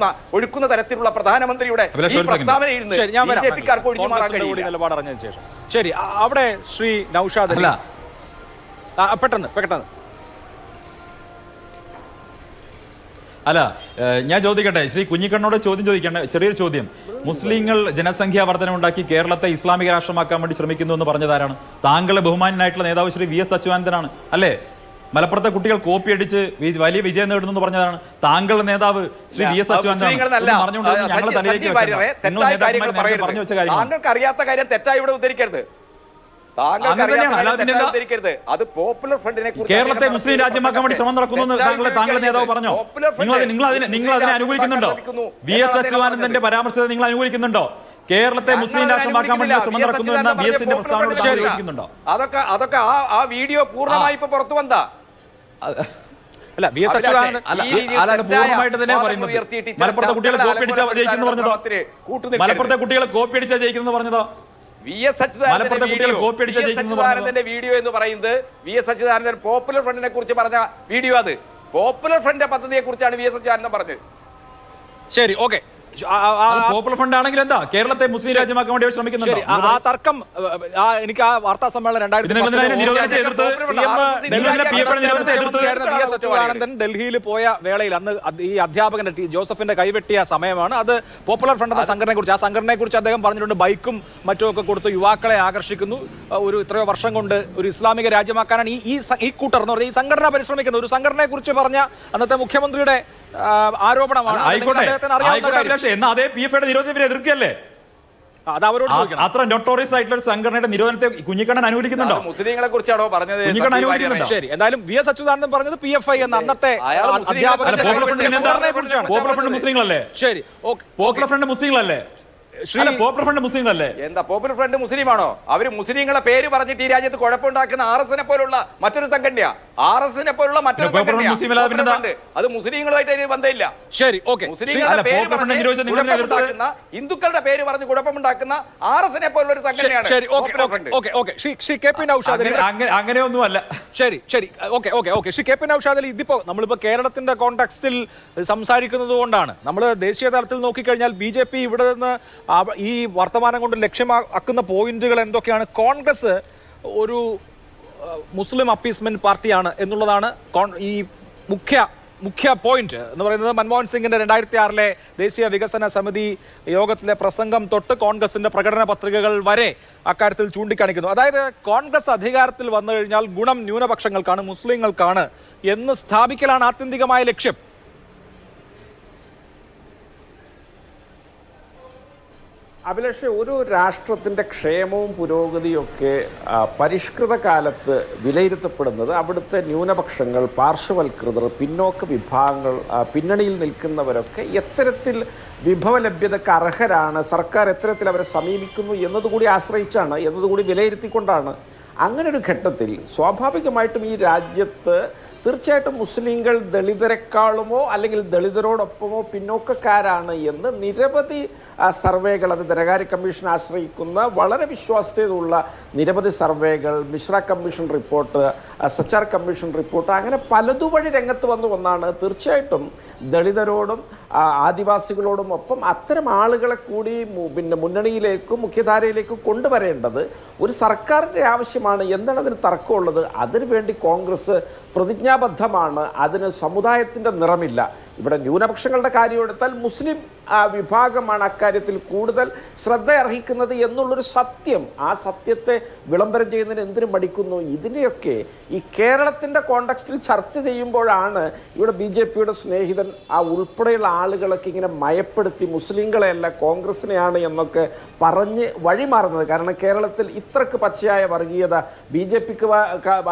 ഒഴുക്കുന്ന തരത്തിലുള്ള പ്രധാനമന്ത്രിയുടെ ഈ പ്രസ്താവനയിൽ നിന്ന് BJPക്കാർക്ക് ഒഴിഞ്ഞു മാറാൻ കഴിയില്ല. നിലപാടറിഞ്ഞതിന് ശേഷം ശരി, അവിടെ ശ്രീ നൌഷാദ് പെട്ടെന്ന് അല്ല, ഞാൻ ചോദിക്കട്ടെ, ശ്രീ കുഞ്ഞിക്കണ്ണോട് ചോദിക്കേണ്ട ചെറിയൊരു ചോദ്യം. മുസ്ലിങ്ങൾ ജനസംഖ്യാ വർധന ഉണ്ടാക്കി കേരളത്തെ ഇസ്ലാമിക രാഷ്ട്രമാക്കാൻ വേണ്ടി ശ്രമിക്കുന്നു എന്ന് പറഞ്ഞതാരാണ്? താങ്കളുടെ ബഹുമാനായിട്ടുള്ള നേതാവ് ശ്രീ VS അച്യുതാനന്ദനാണ് അല്ലേ? മലപ്പുറത്തെ കുട്ടികൾ കോപ്പി അടിച്ച് വലിയ വിജയം നേടുന്നു എന്ന് പറഞ്ഞതാണ് താങ്കളുടെ നേതാവ് ശ്രീ VS അച്യുതാനന്ദനാണ്. താങ്കൾക്ക് അറിയാത്ത കാര്യം തെറ്റായി ഇവിടെ ഉദ്ധരിക്കരുത്. അത് പോപ്പുലർ ഫ്രണ്ടിനെ കേരളത്തെ മുസ്ലിം രാജ്യമാക്കാൻ വേണ്ടി ശ്രമം നടക്കുന്നു എന്ന് താങ്കളുടെ നേതാവ് പറഞ്ഞോ? നിങ്ങൾ അതിനെ അനുകൂലിക്കുന്നുണ്ടോ? വി എസ് അച്യുതാനന്ദന്റെ പരാമർശത്തെ നിങ്ങൾ അനുകൂലിക്കുന്നുണ്ടോ? കേരളത്തെ മുസ്ലിം രാഷ്ട്രമാക്കാൻ വേണ്ടി ശ്രമം നടക്കുന്നു എന്ന ബി എസിന്റെ പ്രസ്താവനയോട് അനുകൂലിക്കുന്നുണ്ടോ? അതൊക്കെ ആ വീഡിയോ പൂർണ്ണമായി ഇപ്പൊ പുറത്തു വന്നതാ. അല്ല, വി എസ് അച്യുതാനന്ദൻ പൂർണ്ണമായിട്ട് തന്നെ പറയുന്നത്. മലപ്പുറത്തെ കുട്ടികളെ കോപ്പി അടിച്ചാ ജയിക്കുന്നു പറഞ്ഞതോ? മലപ്പുറത്തെ കുട്ടികളെ കോപ്പി അടിച്ചാ ജയിക്കുന്നു പറഞ്ഞതോ? വി എസ് അച്യുതാനന്ദന്റെ വീഡിയോ എന്ന് പറയുന്നത് വി എസ് അച്യുതാനന്ദൻ പോപ്പുലർ ഫ്രണ്ടിനെ കുറിച്ച് പറഞ്ഞ വീഡിയോ. അത് പോപ്പുലർ ഫ്രണ്ട് പദ്ധതിയെ കുറിച്ചാണ് വി എസ് അച്യുതാനന്ദൻ പറഞ്ഞത്. ശരി, ഓക്കെ. പോപ്പുലർ ഫണ്ട് ആണെങ്കിൽ എന്താ കേരളത്തെ മുസ്ലിം രാജ്യമാക്കാൻ വേണ്ടി ശ്രമിക്കുന്നുണ്ട്. ആ തർക്കം എനിക്ക് ആ വാർത്താ സമ്മേളനം 2017 ഡൽഹിയിൽ പോയ വേളയിൽ അന്ന് ഈ അധ്യാപകന്റെ ജോസഫിന്റെ കൈവെട്ടിയ സമയമാണ്. അത് പോപ്പുലർ ഫ്രണ്ട് എന്ന സംഘടനയെ കുറിച്ച്, ആ സംഘടനയെ കുറിച്ച് അദ്ദേഹം പറഞ്ഞിട്ടുണ്ട്. ബൈക്കും മറ്റുമൊക്കെ കൊടുത്ത് യുവാക്കളെ ആകർഷിക്കുന്നു. ഒരു ഇത്രയോ വർഷം കൊണ്ട് ഒരു ഇസ്ലാമിക രാജ്യമാക്കാനാണ് ഈ കൂട്ടർ എന്ന് പറഞ്ഞാൽ ഈ സംഘടന പരിശ്രമിക്കുന്നത്. ഒരു സംഘടനയെ കുറിച്ച് പറഞ്ഞ അന്നത്തെ മുഖ്യമന്ത്രിയുടെ ആരോപണമാണ്. അതേ പി എഫ് ഐയുടെ നിരോധനത്തിനെ എതിർക്കല്ലേ? അത് അവരോട് അത്ര നൊട്ടോറിയസ് ആയിട്ടുള്ള ഒരു സംഘടനയുടെ നിരോധനത്തെ കുഞ്ഞിക്കണ്ണൻ അനുകൂലിക്കുന്നുണ്ടോ? മുസ്ലിങ്ങളെ കുറിച്ചാണോ പറഞ്ഞത്? ശരി, എന്തായാലും വി എസ് അച്യുതാനന്ദൻ പറഞ്ഞത് പി എഫ് ഐ എന്ന അന്നത്തെ പോപ്പുലർ ഫ്രണ്ട് മുസ്ലിങ്ങളല്ലേ? ശരി, പോപ്പുലർ ഫ്രണ്ട് മുസ്ലിങ്ങളല്ലേ? പോപ്പുലർ ഫ്രണ്ട് മുസ്ലിങ്ങളല്ലേ? എന്താ പോപ്പുലർ ഫ്രണ്ട് മുസ്ലിമാണോ? അവര് മുസ്ലിങ്ങളെ പേര് പറഞ്ഞിട്ട് ഈ രാജ്യത്ത് കുഴപ്പമുണ്ടാക്കുന്ന RSS പോലുള്ള മറ്റൊരു സംഘടനയാ. RSS പോലുള്ള മറ്റൊരു സംഘടനയാ. അത് മുസ്ലിങ്ങളുമായിട്ട് അതിന് ബന്ധമില്ല. ശരി, ഓക്കെ. മുസ്ലിങ്ങളുടെ പേര് പറഞ്ഞ് ഹിന്ദുക്കളുടെ പേര് പറഞ്ഞ് കുഴപ്പമുണ്ടാക്കുന്ന RSS പോലുള്ള ഒരു സംഘടനയാണ്. അങ്ങനെയൊന്നുമല്ല. ശരി, okay. Shri K P Naushad Ali, ഇതിപ്പോ നമ്മളിപ്പോ കേരളത്തിന്റെ കോണ്ടെക്സ്റ്റിൽ സംസാരിക്കുന്നത് കൊണ്ടാണ്. നമ്മൾ ദേശീയ തലത്തിൽ നോക്കിക്കഴിഞ്ഞാൽ BJP ഇവിടെ നിന്ന് ഈ വർത്തമാനം കൊണ്ട് ലക്ഷ്യമാക്കുന്ന പോയിന്റുകൾ എന്തൊക്കെയാണ്? കോൺഗ്രസ് ഒരു മുസ്ലിം അപ്പീസ്മെന്റ് പാർട്ടിയാണ് എന്നുള്ളതാണ് ഈ മുഖ്യ പോയിന്റ് എന്ന് പറയുന്നത്. മൻമോഹൻ സിംഗിന്റെ 2006 ദേശീയ വികസന സമിതി യോഗത്തിലെ പ്രസംഗം തൊട്ട് കോൺഗ്രസിന്റെ പ്രകടന പത്രികകൾ വരെ അക്കാര്യത്തിൽ ചൂണ്ടിക്കാണിക്കുന്നു. അതായത് കോൺഗ്രസ് അധികാരത്തിൽ വന്നു കഴിഞ്ഞാൽ ഗുണം ന്യൂനപക്ഷങ്ങൾക്കാണ്, മുസ്ലിങ്ങൾക്കാണ് എന്ന് സ്ഥാപിക്കലാണ് ആത്യന്തികമായ ലക്ഷ്യം. അഭിലാഷ്, ഒരു രാഷ്ട്രത്തിൻ്റെ ക്ഷേമവും പുരോഗതിയൊക്കെ പരിഷ്കൃത കാലത്ത് വിലയിരുത്തപ്പെടുന്നത് അവിടുത്തെ ന്യൂനപക്ഷങ്ങൾ, പാർശ്വവൽകൃതർ, പിന്നോക്ക വിഭാഗങ്ങൾ, പിന്നണിയിൽ നിൽക്കുന്നവരൊക്കെ എത്തരത്തിൽ വിഭവ ലഭ്യതയ്ക്ക് അർഹരാണ്, സർക്കാർ എത്തരത്തിൽ അവരെ സമീപിക്കുന്നു എന്നതുകൂടി ആശ്രയിച്ചാണ്, എന്നതുകൂടി വിലയിരുത്തിക്കൊണ്ടാണ്. അങ്ങനെ ഒരു ഘട്ടത്തിൽ സ്വാഭാവികമായിട്ടും ഈ രാജ്യത്ത് തീർച്ചയായിട്ടും മുസ്ലിങ്ങൾ ദളിതരെക്കാളുമോ അല്ലെങ്കിൽ ദളിതരോടൊപ്പമോ പിന്നോക്കക്കാരാണ് എന്ന് നിരവധി സർവേകൾ, അത് ധനകാര്യ കമ്മീഷൻ ആശ്രയിക്കുന്ന വളരെ വിശ്വാസ്യതയുള്ള നിരവധി സർവേകൾ, Mishra commission report, Sachar commission report, അങ്ങനെ പലതുവഴി രംഗത്ത് വന്നു ഒന്നാണ് തീർച്ചയായിട്ടും ദളിതരോടും ആദിവാസികളോടും ഒപ്പം അത്തരം ആളുകളെ കൂടി മുന്നണിയിലേക്കും മുഖ്യധാരയിലേക്കും കൊണ്ടുവരേണ്ടത് ഒരു സർക്കാരിൻ്റെ ആവശ്യമാണ്. എന്താണ് അതിന് തർക്കമുള്ളത്? അതിനുവേണ്ടി കോൺഗ്രസ് പ്രതിജ്ഞാബദ്ധമാണ്. അതിന് സമുദായത്തിൻ്റെ നിറമില്ല. ഇവിടെ ന്യൂനപക്ഷങ്ങളുടെ കാര്യം എടുത്താൽ മുസ്ലിം വിഭാഗമാണ് അക്കാര്യത്തിൽ കൂടുതൽ ശ്രദ്ധ അർഹിക്കുന്നത് എന്നുള്ളൊരു സത്യം. ആ സത്യത്തെ വിളംബരം ചെയ്യുന്നതിന് എന്തിനു മടിക്കുന്നു? ഇതിനെയൊക്കെ ഈ കേരളത്തിൻ്റെ കോണ്ടെക്സ്റ്റിൽ ചർച്ച ചെയ്യുമ്പോഴാണ് ഇവിടെ BJPയുടെ സ്നേഹിതൻ ഉൾപ്പെടെയുള്ള ആളുകളൊക്കെ ഇങ്ങനെ മയപ്പെടുത്തി മുസ്ലിങ്ങളെയല്ല കോൺഗ്രസിനെയാണ് എന്നൊക്കെ പറഞ്ഞ് വഴിമാറുന്നത്. കാരണം കേരളത്തിൽ ഇത്രക്ക് പച്ചയായ വർഗീയത BJPക്ക്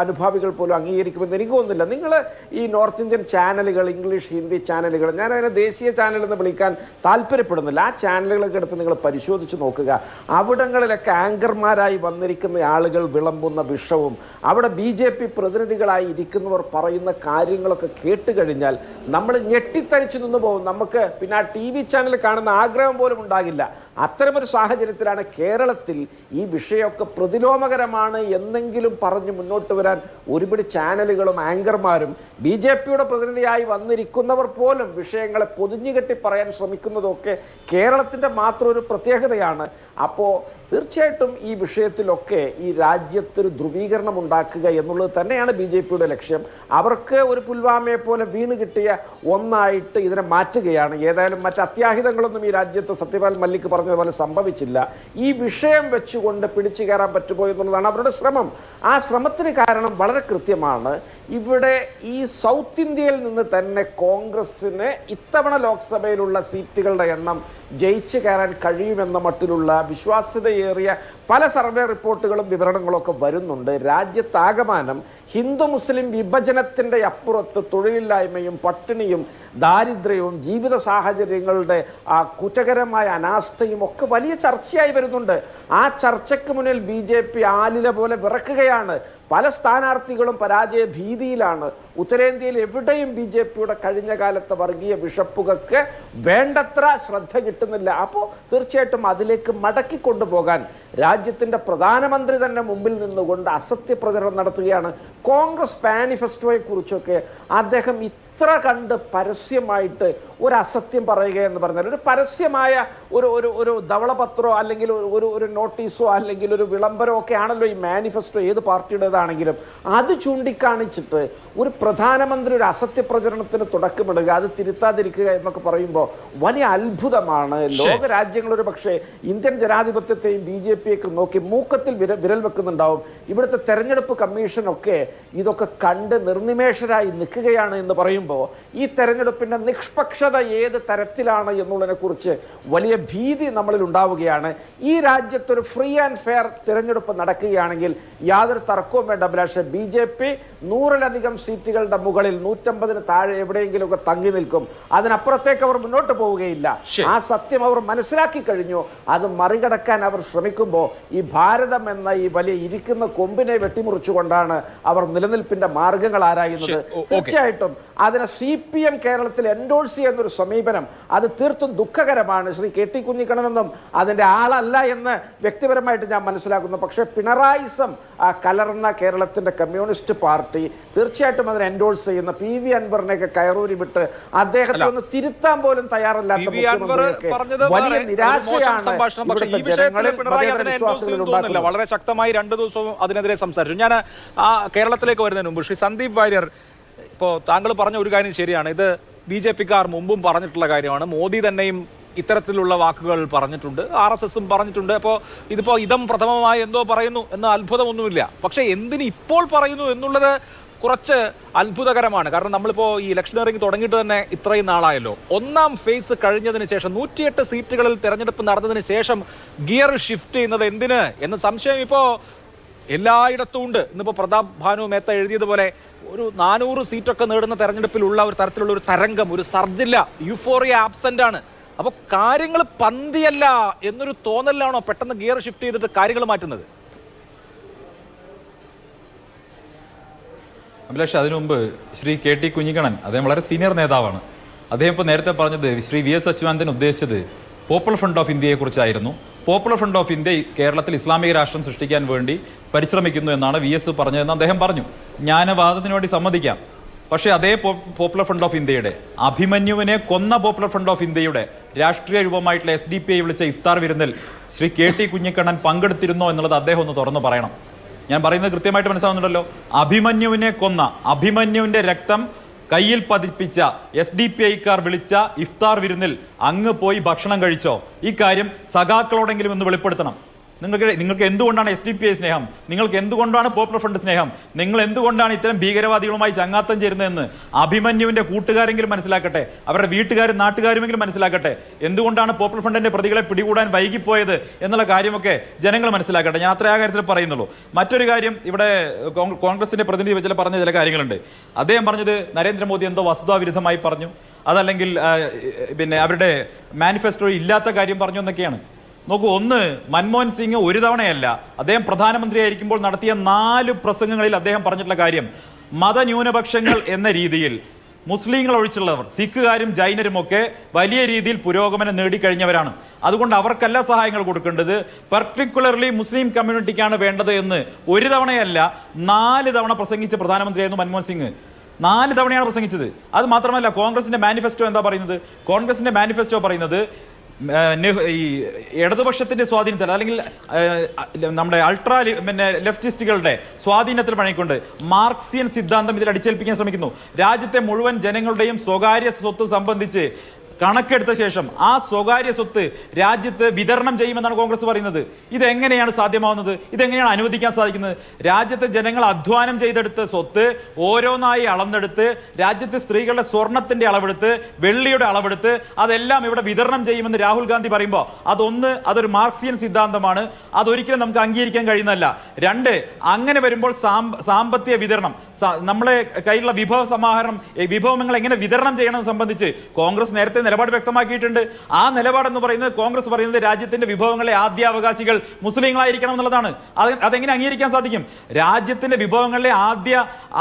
അനുഭാവികൾ പോലും അംഗീകരിക്കുമെന്ന് എനിക്ക് തോന്നുന്നില്ല. നിങ്ങൾ ഈ നോർത്ത് ഇന്ത്യൻ ചാനലുകൾ, ഇംഗ്ലീഷ് ഹിന്ദി ചാനലുകൾ, ഞാൻ അതിനെ ദേശീയ ചാനൽ എന്ന് വിളിക്കാൻ താല്പര്യപ്പെടുന്നില്ല. ആ ചാനലുകളൊക്കെ എടുത്ത് നിങ്ങൾ പരിശോധിച്ച് നോക്കുക. അവിടങ്ങളിലൊക്കെ ആങ്കർമാരായി വന്നിരിക്കുന്ന ആളുകൾ വിളമ്പുന്ന വിഷവും അവിടെ BJP പ്രതിനിധികളായി ഇരിക്കുന്നവർ പറയുന്ന കാര്യങ്ങളൊക്കെ കേട്ട് കഴിഞ്ഞാൽ നമ്മൾ ഞെട്ടിത്തരിച്ചു നിന്ന് പോകും. നമുക്ക് പിന്നെ ആ TV ചാനൽ കാണുന്ന ആഗ്രഹം പോലും ഉണ്ടാകില്ല. അത്തരമൊരു സാഹചര്യത്തിലാണ് കേരളത്തിൽ ഈ വിഷയമൊക്കെ പ്രതിലോമകരമാണ് എന്നെങ്കിലും പറഞ്ഞ് മുന്നോട്ട് വരാൻ ഒരുപിടി ചാനലുകളും ആങ്കർമാരും BJPയുടെ പ്രതിനിധിയായി വന്നിരിക്കുന്നവർ പോലും വിഷയങ്ങളെ പൊതിഞ്ഞുകെട്ടി പറയാൻ ശ്രമിക്കുന്നതൊക്കെ കേരളത്തിൻ്റെ മാത്രം ഒരു പ്രത്യേകതയാണ്. അപ്പോൾ തീർച്ചയായിട്ടും ഈ വിഷയത്തിലൊക്കെ ഈ രാജ്യത്തൊരു ധ്രുവീകരണം ഉണ്ടാക്കുക എന്നുള്ളത് തന്നെയാണ് BJPയുടെ ലക്ഷ്യം. അവർക്ക് ഒരു പുൽവാമയെ പോലെ വീണ് കിട്ടിയ ഒന്നായിട്ട് ഇതിനെ മാറ്റുകയാണ്. ഏതായാലും മറ്റ് അത്യാഹിതങ്ങളൊന്നും ഈ രാജ്യത്ത് സത്യപാൽ മല്ലിക് പറഞ്ഞതുപോലെ സംഭവിച്ചില്ല. ഈ വിഷയം വെച്ചുകൊണ്ട് പിടിച്ചു കയറാൻ പറ്റുമോ എന്നുള്ളതാണ് അവരുടെ ശ്രമം. ആ ശ്രമത്തിന് കാരണം വളരെ കൃത്യമാണ്. ഇവിടെ ഈ സൗത്ത് ഇന്ത്യയിൽ നിന്ന് തന്നെ കോൺഗ്രസിന് ഇത്തവണ ലോക്സഭയിലുള്ള സീറ്റുകളുടെ എണ്ണം ജയിച്ചു കയറാൻ കഴിയുമെന്ന മട്ടിലുള്ള വിശ്വാസ്യതയെ സാധ്യതയേറിയ പല സർവേ റിപ്പോർട്ടുകളും വിവരണങ്ങളും ഒക്കെ വരുന്നുണ്ട്. രാജ്യത്താകമാനം ഹിന്ദു മുസ്ലിം വിഭജനത്തിൻ്റെ അപ്പുറത്ത് തൊഴിലില്ലായ്മയും പട്ടിണിയും ദാരിദ്ര്യവും ജീവിത സാഹചര്യങ്ങളുടെ കുറ്റകരമായ അനാസ്ഥയും ഒക്കെ വലിയ ചർച്ചയായി വരുന്നുണ്ട്. ആ ചർച്ചയ്ക്ക് മുന്നിൽ BJP ആലില പോലെ വിറക്കുകയാണ്. പല സ്ഥാനാർത്ഥികളും പരാജയ ഭീതിയിലാണ്. ഉത്തരേന്ത്യയിൽ എവിടെയും BJPയുടെ കഴിഞ്ഞ കാലത്തെ വർഗീയ വിഷപ്പുകൾക്ക് വേണ്ടത്ര ശ്രദ്ധ കിട്ടുന്നില്ല. അപ്പോൾ തീർച്ചയായിട്ടും അതിലേക്ക് മടക്കി കൊണ്ടുപോകാൻ രാജ്യത്തിൻ്റെ പ്രധാനമന്ത്രി തന്നെ മുമ്പിൽ നിന്നുകൊണ്ട് അസത്യ പ്രചരണം നടത്തുകയാണ്. കോൺഗ്രസ് മാനിഫെസ്റ്റോയെ കുറിച്ചൊക്കെ അദ്ദേഹം ഇത്ര കണ്ട് പരസ്യമായിട്ട് ഒരു അസത്യം പറയുക എന്ന് പറഞ്ഞാൽ ഒരു പരസ്യമായ ഒരു ധവളപത്രമോ അല്ലെങ്കിൽ ഒരു നോട്ടീസോ അല്ലെങ്കിൽ ഒരു വിളംബരമോ ഒക്കെ ആണല്ലോ ഈ മാനിഫെസ്റ്റോ ഏത് പാർട്ടിയുടേതാണെങ്കിലും. അത് ചൂണ്ടിക്കാണിച്ചിട്ട് ഒരു പ്രധാനമന്ത്രി ഒരു അസത്യ പ്രചരണത്തിന് തുടക്കമിടുക, അത് തിരുത്താതിരിക്കുക എന്നൊക്കെ പറയുമ്പോൾ വലിയ അത്ഭുതമാണ്. ലോക രാജ്യങ്ങളൊരു പക്ഷേ ഇന്ത്യൻ ജനാധിപത്യത്തെയും BJPയൊക്കെ നോക്കി മൂക്കത്തിൽ വിരൽ വെക്കുന്നുണ്ടാവും. ഇവിടുത്തെ തെരഞ്ഞെടുപ്പ് കമ്മീഷനൊക്കെ ഇതൊക്കെ കണ്ട് നിർനിമേഷരായി നിൽക്കുകയാണ് എന്ന് പറയുമ്പോൾ ഈ തെരഞ്ഞെടുപ്പിന്റെ നിഷ്പക്ഷത ഏത് തരത്തിലാണ് എന്നുള്ളതിനെ കുറിച്ച് വലിയ ഭീതി നമ്മളിൽ ഉണ്ടാവുകയാണ്. ഈ രാജ്യത്തൊരു ഫ്രീ ആൻഡ് ഫെയർ തിരഞ്ഞെടുപ്പ് നടക്കുകയാണെങ്കിൽ യാതൊരു തർക്കവും വേണ്ട അഭിലാഷ്, BJP 100-ലധികം സീറ്റുകളുടെ മുകളിൽ 150-ന് താഴെ എവിടെയെങ്കിലുമൊക്കെ തങ്ങി നിൽക്കും. അതിനപ്പുറത്തേക്ക് അവർ മുന്നോട്ട് പോവുകയില്ല. ആ സത്യം അവർ മനസ്സിലാക്കി കഴിഞ്ഞു. അത് മറികടക്കാൻ അവർ ശ്രമിക്കുമ്പോൾ ഈ ഭാരതം എന്ന ഈ വലിയ ഇരിക്കുന്ന കൊമ്പിനെ വെട്ടിമുറിച്ചുകൊണ്ടാണ് അവർ നിലനിൽപ്പിന്റെ മാർഗങ്ങൾ ആരായുന്നത്. തീർച്ചയായിട്ടും അതിനെ CPM കേരളത്തിൽ എൻഡോഴ്സ് ചെയ്യുന്നൊരു സമീപനം അത് തീർത്തും ദുഃഖകരമാണ്. ശ്രീ KT കുഞ്ഞിക്കണ്ണനൊന്നും അതിൻ്റെ ആളല്ല എന്ന് വ്യക്തിപരമായിട്ട് ഞാൻ മനസ്സിലാക്കുന്നു. പക്ഷേ പിണറായിസം കലർന്ന കേരളത്തിൻ്റെ കമ്മ്യൂണിസ്റ്റ് പാർട്ടി തീർച്ചയായിട്ടും അതിനെ എൻഡോഴ്സ് ചെയ്യുന്ന PV അൻവറിനെയൊക്കെ കയറൂരി വിട്ട് അദ്ദേഹത്തെ ഒന്ന് തിരുത്താൻ പോലും തയ്യാറല്ലാത്ത വലിയ നിരാശയാണ്. വളരെ ശക്തമായി 2 ദിവസവും അതിനെതിരെ സംസാരിച്ചു. ഞാൻ കേരളത്തിലേക്ക് വരുന്നതിന് മുമ്പ് ശ്രീ സന്ദീപ് വാര്യർ, ഇപ്പോൾ താങ്കൾ പറഞ്ഞ ഒരു കാര്യം ശരിയാണ്. ഇത് BJPക്കാർ മുമ്പും പറഞ്ഞിട്ടുള്ള കാര്യമാണ്. മോദി തന്നെയും ഇത്തരത്തിലുള്ള വാക്കുകൾ പറഞ്ഞിട്ടുണ്ട്, RSSും പറഞ്ഞിട്ടുണ്ട്. അപ്പോൾ ഇതിപ്പോൾ ഇതം പ്രഥമമായി എന്തോ പറയുന്നു എന്ന അത്ഭുതമൊന്നുമില്ല. പക്ഷേ എന്തിന് ഇപ്പോൾ പറയുന്നു എന്നുള്ളത് കുറച്ച് അത്ഭുതകരമാണ്. കാരണം നമ്മളിപ്പോൾ ഈ ഇലക്ഷനറിങ് തുടങ്ങിയിട്ട് തന്നെ ഇത്രയും നാളായല്ലോ. ഒന്നാം ഫേസ് കഴിഞ്ഞതിന് ശേഷം 108 സീറ്റുകളിൽ തെരഞ്ഞെടുപ്പ് നടന്നതിന് ശേഷം ഗിയർ ഷിഫ്റ്റ് ചെയ്യുന്നത് എന്തിന് എന്ന സംശയം ഇപ്പോൾ എല്ലായിടത്തും ഉണ്ട്. ഇന്നിപ്പോൾ പ്രതാപ് ഭാനു മേത്ത എഴുതിയതുപോലെ ഒരു 400 സീറ്റൊക്കെ നേടുന്ന തെരഞ്ഞെടുപ്പിലുള്ള ഒരു തരത്തിലുള്ള ഒരു തരംഗം, ഒരു സർജില്ല, യൂഫോറിയ ആബ്സെന്റ് ആണ്. അപ്പോൾ കാര്യങ്ങൾ പന്തിയല്ല എന്നൊരു തോന്നലാണോ പെട്ടെന്ന് ഗിയർ ഷിഫ്റ്റ് ചെയ്തിട്ട് കാര്യങ്ങൾ മാറ്റുന്നത്? അഭിലാഷ്, അതിനു മുമ്പ് ശ്രീ KT കുഞ്ഞിക്കണ്ണൻ, അദ്ദേഹം വളരെ സീനിയർ നേതാവാണ്. അദ്ദേഹം ഇപ്പോൾ നേരത്തെ പറഞ്ഞത് ശ്രീ VS അച്യുതാനന്ദൻ ഉദ്ദേശിച്ചത് പോപ്പുലർ ഫ്രണ്ട് ഓഫ് ഇന്ത്യയെ കുറിച്ചായിരുന്നു. പോപ്പുലർ ഫ്രണ്ട് ഓഫ് ഇന്ത്യ കേരളത്തിൽ ഇസ്ലാമിക രാഷ്ട്രം സൃഷ്ടിക്കാൻ വേണ്ടി പരിശ്രമിക്കുന്നു എന്നാണ് VS പറഞ്ഞതെന്ന് അദ്ദേഹം പറഞ്ഞു. ഞാൻ വാദത്തിന് വേണ്ടി സമ്മതിക്കാം. പക്ഷേ അതേ പോപ്പുലർ ഫ്രണ്ട് ഓഫ് ഇന്ത്യയുടെ, അഭിമന്യുവിനെ കൊന്ന പോപ്പുലർ ഫ്രണ്ട് ഓഫ് ഇന്ത്യയുടെ രാഷ്ട്രീയ രൂപമായിട്ടുള്ള SDPI വിളിച്ച ഇഫ്താർ വിരുന്നിൽ ശ്രീ KT കുഞ്ഞിക്കണ്ണൻ പങ്കെടുത്തിരുന്നോ എന്നുള്ളത് അദ്ദേഹം ഒന്ന് തുറന്നു പറയണം. ഞാൻ പറയുന്നത് കൃത്യമായിട്ട് മനസ്സിലാവുന്നുണ്ടല്ലോ. അഭിമന്യുവിനെ കൊന്ന, അഭിമന്യുവിന്റെ രക്തം കയ്യിൽ പതിപ്പിച്ച SDPIക്കാർ വിളിച്ച ഇഫ്താർ വിരുന്നിൽ അങ്ങ് പോയി ഭക്ഷണം കഴിച്ചോ? ഈ കാര്യം സഖാക്കളോടെങ്കിലും ഒന്ന് വെളിപ്പെടുത്തണം. നിങ്ങൾക്ക് എന്തുകൊണ്ടാണ് SDPI സ്നേഹം? നിങ്ങൾക്ക് എന്തുകൊണ്ടാണ് പോപ്പുലർ ഫ്രണ്ട് സ്നേഹം? നിങ്ങൾ എന്തുകൊണ്ടാണ് ഇത്തരം ഭീകരവാദികളുമായി ചങ്ങാത്തം ചേരുന്നതെന്ന് അഭിമന്യുവിന്റെ കൂട്ടുകാരെങ്കിലും മനസ്സിലാക്കട്ടെ, അവരുടെ വീട്ടുകാരും നാട്ടുകാരുമെങ്കിലും മനസ്സിലാക്കട്ടെ. എന്തുകൊണ്ടാണ് പോപ്പുലർ ഫ്രണ്ടിന്റെ പ്രതികളെ പിടികൂടാൻ വൈകിപ്പോയത് എന്നുള്ള കാര്യമൊക്കെ ജനങ്ങൾ മനസ്സിലാക്കട്ടെ. ഞാൻ അത്ര ആ കാര്യത്തിൽ പറയുന്നുള്ളൂ. മറ്റൊരു കാര്യം, ഇവിടെ കോൺഗ്രസിന്റെ പ്രതിനിധി ചില പറഞ്ഞ ചില കാര്യങ്ങളുണ്ട്. അദ്ദേഹം പറഞ്ഞത് നരേന്ദ്രമോദി എന്തോ വസ്തുതാവിരുദ്ധമായി പറഞ്ഞു, അതല്ലെങ്കിൽ പിന്നെ അവരുടെ മാനിഫെസ്റ്റോ ഇല്ലാത്ത കാര്യം പറഞ്ഞു എന്നൊക്കെയാണ്. നോക്കൂ, ഒന്ന്, മൻമോഹൻ സിംഗ് ഒരു തവണയല്ല, അദ്ദേഹം പ്രധാനമന്ത്രിയായിരിക്കുമ്പോൾ നടത്തിയ 4 പ്രസംഗങ്ങളിൽ അദ്ദേഹം പറഞ്ഞിട്ടുള്ള കാര്യം, മതന്യൂനപക്ഷങ്ങൾ എന്ന രീതിയിൽ മുസ്ലിങ്ങൾ ഒഴിച്ചുള്ളവർ, സിഖുകാരും ജൈനരും ഒക്കെ വലിയ രീതിയിൽ പുരോഗമനം നേടിക്കഴിഞ്ഞവരാണ്. അതുകൊണ്ട് അവർക്കല്ല സഹായങ്ങൾ കൊടുക്കേണ്ടത്, പർട്ടിക്കുലർലി മുസ്ലിം കമ്മ്യൂണിറ്റിക്കാണ് വേണ്ടത് എന്ന് ഒരു തവണയല്ല 4 തവണ പ്രസംഗിച്ച പ്രധാനമന്ത്രിയായിരുന്നു മൻമോഹൻ സിംഗ്. 4 തവണയാണ് പ്രസംഗിച്ചത്. അത് മാത്രമല്ല, കോൺഗ്രസിന്റെ മാനിഫെസ്റ്റോ എന്താ പറയുന്നത്? കോൺഗ്രസിന്റെ മാനിഫെസ്റ്റോ പറയുന്നത് ഈ ഇടതുപക്ഷത്തിന്റെ സ്വാധീനത്തിൽ, അല്ലെങ്കിൽ നമ്മുടെ അൾട്രാ ലെഫ്റ്റിസ്റ്റുകളുടെ സ്വാധീനത്തിൽ പണിക്കൊണ്ട് മാർക്സിയൻ സിദ്ധാന്തം ഇതിൽ അടിച്ചേൽപ്പിക്കാൻ ശ്രമിക്കുന്നു. രാജ്യത്തെ മുഴുവൻ ജനങ്ങളുടെയും സ്വകാര്യ സ്വത്ത് സംബന്ധിച്ച് കണക്കെടുത്ത ശേഷം ആ സ്വകാര്യ സ്വത്ത് രാജ്യത്ത് വിതരണം ചെയ്യുമെന്നാണ് കോൺഗ്രസ് പറയുന്നത്. ഇതെങ്ങനെയാണ് സാധ്യമാവുന്നത്? ഇതെങ്ങനെയാണ് അനുവദിക്കാൻ സാധിക്കുന്നത്? രാജ്യത്തെ ജനങ്ങൾ അധ്വാനം ചെയ്തെടുത്ത സ്വത്ത് ഓരോന്നായി അളന്നെടുത്ത് രാജ്യത്തെ സ്ത്രീകളുടെ സ്വർണത്തിന്റെ അളവെടുത്ത് വെള്ളിയുടെ അളവെടുത്ത് അതെല്ലാം ഇവിടെ വിതരണം ചെയ്യുമെന്ന് രാഹുൽ ഗാന്ധി പറയുമ്പോൾ അതൊരു മാർക്സിയൻ സിദ്ധാന്തമാണ്. അതൊരിക്കലും നമുക്ക് അംഗീകരിക്കാൻ കഴിയുന്നതല്ല. രണ്ട്, അങ്ങനെ വരുമ്പോൾ സാമ്പത്തിക വിതരണം, നമ്മളെ കയ്യിലുള്ള വിഭവ സമാഹരണം, വിഭവങ്ങൾ എങ്ങനെ വിതരണം ചെയ്യണമെന്ന് സംബന്ധിച്ച് കോൺഗ്രസ് നേരത്തെ നിലപാട് വ്യക്തമാക്കിയിട്ടുണ്ട്. ആ നിലപാടെന്ന് പറയുന്നത് കോൺഗ്രസ് പറയുന്നത് രാജ്യത്തിന്റെ വിഭവങ്ങളെ ആദ്യാവകാശികൾ മുസ്ലിങ്ങളായിരിക്കണം എന്നുള്ളതാണ്. അതെങ്ങനെ അംഗീകരിക്കാൻ സാധിക്കും? രാജ്യത്തിന്റെ വിഭവങ്ങളിലെ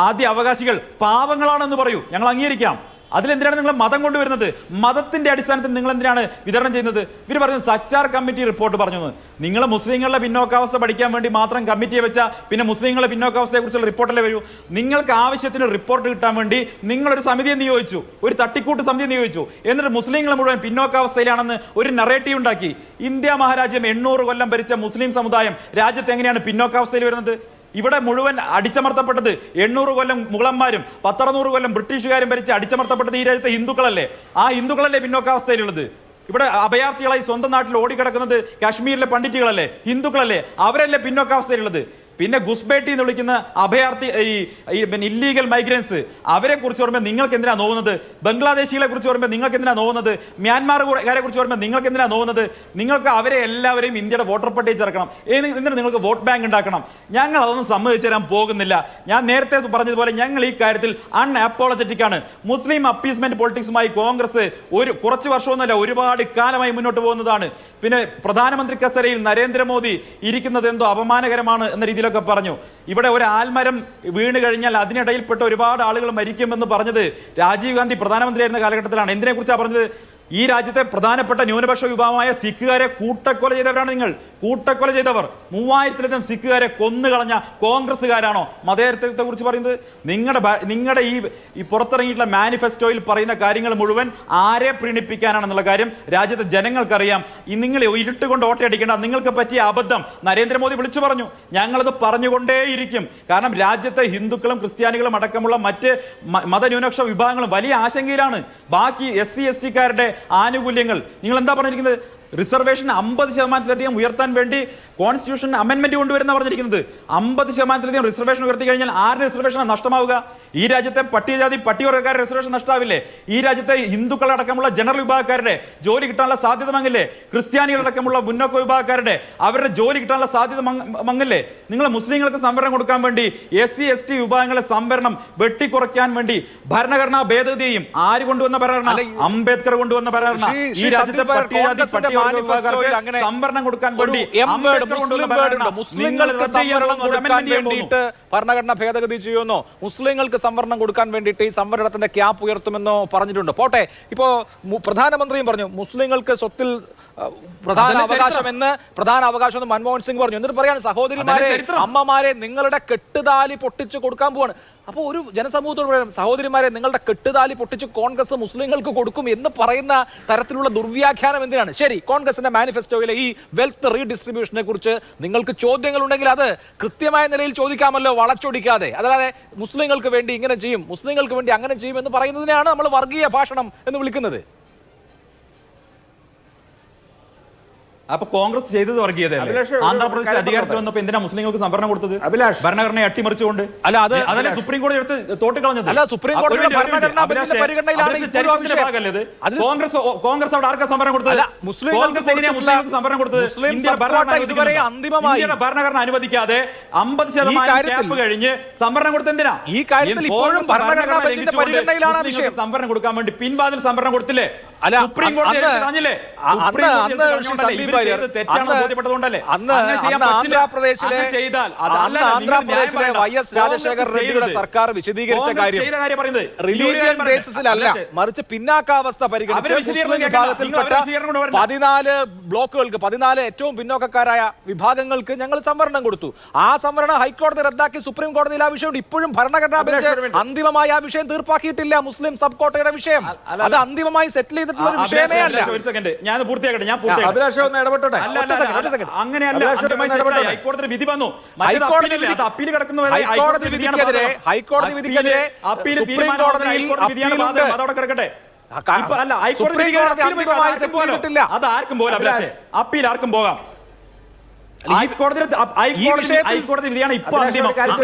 ആദ്യ അവകാശികൾ പാവങ്ങളാണെന്ന് പറയൂ, ഞങ്ങൾ അംഗീകരിക്കാം. അതിലെന്തിനാണ് നിങ്ങൾ മതം കൊണ്ടുവരുന്നത്? മതത്തിന്റെ അടിസ്ഥാനത്തിൽ നിങ്ങൾ എന്തിനാണ് വിതരണം ചെയ്യുന്നത്? ഇവർ പറയുന്നത് സച്ചാർ കമ്മിറ്റി റിപ്പോർട്ട് പറഞ്ഞു. നിങ്ങൾ മുസ്ലിങ്ങളുടെ പിന്നോക്കാവസ്ഥ പഠിക്കാൻ വേണ്ടി മാത്രം കമ്മിറ്റിയെ വെച്ചാൽ പിന്നെ മുസ്ലിങ്ങളുടെ പിന്നോക്കാവസ്ഥയെ കുറിച്ചുള്ള റിപ്പോർട്ടല്ലേ വരൂ? നിങ്ങൾക്ക് ആവശ്യത്തിന് റിപ്പോർട്ട് കിട്ടാൻ വേണ്ടി നിങ്ങളൊരു സമിതിയെ നിയോഗിച്ചു, ഒരു തട്ടിക്കൂട്ട് സമിതിയെ നിയോഗിച്ചു. എന്നിട്ട് മുസ്ലിങ്ങൾ മുഴുവൻ പിന്നോക്കാവസ്ഥയിലാണെന്ന് ഒരു നറേറ്റീവ് ഉണ്ടാക്കി. ഇന്ത്യ മഹാരാജ്യം 800 കൊല്ലം ഭരിച്ച മുസ്ലിം സമുദായം രാജ്യത്ത് എങ്ങനെയാണ് പിന്നോക്കാവസ്ഥയിൽ വരുന്നത്? ഇവിടെ മുഴുവൻ അടിച്ചമർത്തപ്പെട്ടത് 800 കൊല്ലം മുഗളന്മാരും 100-100 കൊല്ലം ബ്രിട്ടീഷുകാരും ഭരിച്ച് അടിച്ചമർത്തപ്പെട്ടത് ഈ രാജ്യത്തെ ഹിന്ദുക്കളല്ലേ? ആ ഹിന്ദുക്കളല്ലേ പിന്നോക്കാവസ്ഥയിലുള്ളത്? ഇവിടെ അഭയാർത്ഥികളായി സ്വന്തം നാട്ടിൽ ഓടിക്കിടക്കുന്നത് കാശ്മീരിലെ പണ്ഡിറ്റുകളല്ലേ, ഹിന്ദുക്കളല്ലേ? അവരല്ലേ പിന്നോക്കാവസ്ഥയിലുള്ളത്? പിന്നെ ഗുസ്ബേട്ടി എന്ന് വിളിക്കുന്ന അഭയാർത്ഥി ഇല്ലീഗൽ മൈഗ്രൻസ്, അവരെ കുറിച്ച് പറയുമ്പോൾ നിങ്ങൾക്ക് എന്തിനാ നോവുന്നത്? ബംഗ്ലാദേശികളെ കുറിച്ച് പറയുമ്പോൾ നിങ്ങൾക്ക് എന്തിനാ നോവുന്നത്? മ്യാൻമാറുകാരെ കുറിച്ച് പറയുമ്പോൾ നിങ്ങൾക്ക് എന്തിനാ നോവുന്നത്? നിങ്ങൾക്ക് അവരെ എല്ലാവരെയും ഇന്ത്യയുടെ വോട്ടർ പട്ടികയിൽ ചേർക്കണം, എന്നിട്ട് നിങ്ങൾക്ക് വോട്ട് ബാങ്ക് ഉണ്ടാക്കണം. ഞങ്ങൾ അതൊന്നും സമ്മതിച്ചു തരാൻ പോകുന്നില്ല. ഞാൻ നേരത്തെ പറഞ്ഞതുപോലെ ഞങ്ങൾ ഈ കാര്യത്തിൽ അൺഅപ്പോളജറ്റിക് ആണ്. മുസ്ലിം അപ്പീസ്മെന്റ് പൊളിറ്റിക്സുമായി കോൺഗ്രസ് കുറച്ച് വർഷമൊന്നുമല്ല, ഒരുപാട് കാലമായി മുന്നോട്ട് പോകുന്നതാണ്. പിന്നെ പ്രധാനമന്ത്രി കസേരയിൽ നരേന്ദ്രമോദി ഇരിക്കുന്നത് എന്തോ അപമാനകരമാണ് എന്ന രീതിയിലൊക്കെ പറഞ്ഞു. ഇവിടെ ഒരു ആൽമരം വീണ് കഴിഞ്ഞാൽ അതിനിടയിൽപ്പെട്ട ഒരുപാട് ആളുകൾ മരിക്കുമെന്ന് പറഞ്ഞത് രാജീവ് ഗാന്ധി പ്രധാനമന്ത്രിയായിരുന്ന കാലഘട്ടത്തിലാണ്. എന്തിനെ കുറിച്ചാണ് പറഞ്ഞത്? ഈ രാജ്യത്തെ പ്രധാനപ്പെട്ട ന്യൂനപക്ഷ വിഭാഗമായ സിഖുകാരെ കൂട്ടക്കൊല ചെയ്തവരാണ് നിങ്ങൾ. കൂട്ടക്കൊല ചെയ്തവർ 3000-ലധികം സിഖുകാരെ കൊന്നുകളഞ്ഞ കോൺഗ്രസ്സുകാരാണോ മതേതരത്വത്തെ കുറിച്ച് പറയുന്നത്? നിങ്ങളുടെ ഈ പുറത്തിറങ്ങിയിട്ടുള്ള മാനിഫെസ്റ്റോയിൽ പറയുന്ന കാര്യങ്ങൾ മുഴുവൻ ആരെ പ്രീണിപ്പിക്കാനാണെന്നുള്ള കാര്യം രാജ്യത്തെ ജനങ്ങൾക്കറിയാം. നിങ്ങൾ ഇരുട്ടുകൊണ്ട് ഓട്ടയടിക്കേണ്ട. നിങ്ങൾക്ക് പറ്റിയ അബദ്ധം നരേന്ദ്രമോദി വിളിച്ചു പറഞ്ഞു. ഞങ്ങളത് പറഞ്ഞുകൊണ്ടേയിരിക്കും. കാരണം രാജ്യത്തെ ഹിന്ദുക്കളും ക്രിസ്ത്യാനികളും അടക്കമുള്ള മറ്റ് മതന്യൂനപക്ഷ വിഭാഗങ്ങളും വലിയ ആശങ്കയിലാണ്. ബാക്കി SC ST-കാരുടെ ആനുകൂല്യങ്ങൾ നിങ്ങൾ എന്താ പറഞ്ഞിരിക്കുന്നത്? റിസർവേഷൻ 50%-ലധികം ഉയർത്താൻ വേണ്ടി കോൺസ്റ്റിറ്റ്യൂഷൻ അമെന്റ്മെന്റ് കൊണ്ടുവരുന്ന പറഞ്ഞിരിക്കുന്നത്. 50%-ലധികം റിസർവേഷൻ ഉയർത്തി കഴിഞ്ഞാൽ ആരുടെ റിസർവേഷനാണ് നഷ്ടമാവുക? ഈ രാജ്യത്തെ പട്ടികജാതി പട്ടികവർഗക്കാരുടെ റിസർവേഷൻ നഷ്ടമാവില്ലേ? ഈ രാജ്യത്തെ ഹിന്ദുക്കളടക്കമുള്ള ജനറൽ വിഭാഗക്കാരുടെ ജോലി കിട്ടാനുള്ള സാധ്യത മങ്ങില്ലേ? ക്രിസ്ത്യാനികളടക്കമുള്ള മുന്നോക്ക വിഭാഗക്കാരുടെ അവരുടെ ജോലി കിട്ടാനുള്ള സാധ്യത മങ്ങില്ലേ? നിങ്ങൾ മുസ്ലിങ്ങൾക്ക് സംവരണം കൊടുക്കാൻ വേണ്ടി SC ST വിഭാഗങ്ങളെ സംവരണം വെട്ടിക്കുറയ്ക്കാൻ വേണ്ടി ഭരണഘടനാ ഭേദഗതിയും ആര് കൊണ്ടുവന്ന ഭരണഘടന? അംബേദ്കർ കൊണ്ടുവന്ന ഭരണഘടന. ഈ രാജ്യത്തെ പട്ടികജാതി സംവരണം കൊടുക്കാൻ വേണ്ടി മുസ്ലിങ്ങൾക്ക് സംവരണം കൊടുക്കാൻ വേണ്ടിയിട്ട് ഭരണഘടന ഭേദഗതി ചെയ്യുമെന്നോ, മുസ്ലിങ്ങൾക്ക് സംവരണം കൊടുക്കാൻ വേണ്ടിയിട്ട് ഈ സംവരണത്തിന്റെ ക്യാപ്പ് ഉയർത്തുമെന്നോ പറഞ്ഞിട്ടുണ്ട്. പോട്ടെ, ഇപ്പോ പ്രധാനമന്ത്രിയും പറഞ്ഞു മുസ്ലിങ്ങൾക്ക് സ്വത്തിൽ പ്രധാന അവകാശം എന്ന് മൻമോഹൻ സിംഗ് പറഞ്ഞു. എന്നിട്ട് പറയാണ് സഹോദരിമാരെ, അമ്മമാരെ നിങ്ങളുടെ കെട്ടുതാലി പൊട്ടിച്ചു കൊടുക്കാൻ പോവാണ്. അപ്പോൾ ഒരു ജനസമൂഹത്തോട് പറയാം, സഹോദരിമാരെ നിങ്ങളുടെ കെട്ടുതാലി പൊട്ടിച്ച് കോൺഗ്രസ് മുസ്ലിങ്ങൾക്ക് കൊടുക്കും എന്ന് പറയുന്ന തരത്തിലുള്ള ദുർവ്യാഖ്യാനം എന്തിനാണ്? ശരി, കോൺഗ്രസിന്റെ മാനിഫെസ്റ്റോയിലെ ഈ വെൽത്ത് റീഡിസ്ട്രിബ്യൂഷനെ കുറിച്ച് നിങ്ങൾക്ക് ചോദ്യങ്ങൾ ഉണ്ടെങ്കിൽ അത് കൃത്യമായ നിലയിൽ ചോദിക്കാമല്ലോ, വളച്ചൊടിക്കാതെ. അല്ലാതെ മുസ്ലിങ്ങൾക്ക് വേണ്ടി ഇങ്ങനെ ചെയ്യും, മുസ്ലിങ്ങൾക്ക് വേണ്ടി അങ്ങനെ ചെയ്യും എന്ന് പറയുന്നതിനെയാണ് നമ്മൾ വർഗീയ ഭാഷണം എന്ന് വിളിക്കുന്നത്. അപ്പൊ കോൺഗ്രസ് ചെയ്തത് വർഗീയതയല്ലേ? ആന്ധ്രാപ്രദേശിൽ അധികാരത്തിൽ വന്നപ്പോ എന്തിനാ മുസ്ലിങ്ങൾക്ക് സംവരണം കൊടുത്തത്? ഭരണഘടനയെ അട്ടിമറിച്ചുകൊണ്ട്. അതല്ല സുപ്രീം കോടതി എടുത്ത് തോട്ടിക്കളഞ്ഞത്. കോൺഗ്രസ് അവിടെ ആർക്കാ സംവരണം കൊടുത്തത്? മുസ്ലിങ്ങൾക്ക് സംവരണം കൊടുത്തത്? ഭരണഘടന അനുവദിക്കാതെ 50% ക്യാപ്പ് കഴിഞ്ഞ് സംവരണം കൊടുത്ത എന്തിനാ? ഈ കാര്യത്തിൽ ഇപ്പോഴും സംവരണം കൊടുക്കാൻ വേണ്ടി പിൻവാതിൽ സംവരണം കൊടുത്തില്ലേ? സുപ്രീം കോടതി പറഞ്ഞില്ലേ? ആന്ധ്രാപ്രദേശിലെ YS രാജശേഖർ റെഡ്ഡിയുടെ സർക്കാർ വിശദീകരിച്ച കാര്യം റിലീജിയൻ ബേസിസിലല്ല, മറിച്ച് പിന്നാക്കാവസ്ഥ പരിഗണിച്ച് മുസ്ലിം വിഭാഗത്തിൽപ്പെട്ട 14 ബ്ലോക്കുകൾക്ക്, 14 ഏറ്റവും പിന്നോക്കക്കാരായ വിഭാഗങ്ങൾക്ക് ഞങ്ങൾ സംവരണം കൊടുത്തു. ആ സംവരണം ഹൈക്കോടതി റദ്ദാക്കി സുപ്രീം കോടതിയിൽ ആ വിഷയം ഇപ്പോഴും ഭരണഘടനാ ബെഞ്ച് അന്തിമമായി ആ വിഷയം തീർപ്പാക്കിയിട്ടില്ല. മുസ്ലിം സബ് കോട്ടയുടെ വിഷയം അത് അന്തിമമായി സെറ്റിൽ ചെയ്തിട്ടുള്ള ഒരു വിഷയമേ അല്ല. ഒരു സെക്കൻഡ്, ഞാൻ പൂർത്തിയാക്കട്ടെ. ഹൈക്കോടതി വിധി വന്നു. ഹൈക്കോടതി വിധിക്കെതിരെ അതോടെ കിടക്കട്ടെ. അല്ല, ഹൈക്കോടതി സുപ്രീം കോടതി അന്തിമമായി സെറ്റിൽ ചെയ്തിട്ടില്ല. അത് ആർക്കും പോകാം അഭിലാഷേ, അപ്പീൽ ആർക്കും പോകാം. ഹൈക്കോടതി വിധിയാണ് ഇപ്പൊ അന്തിമം.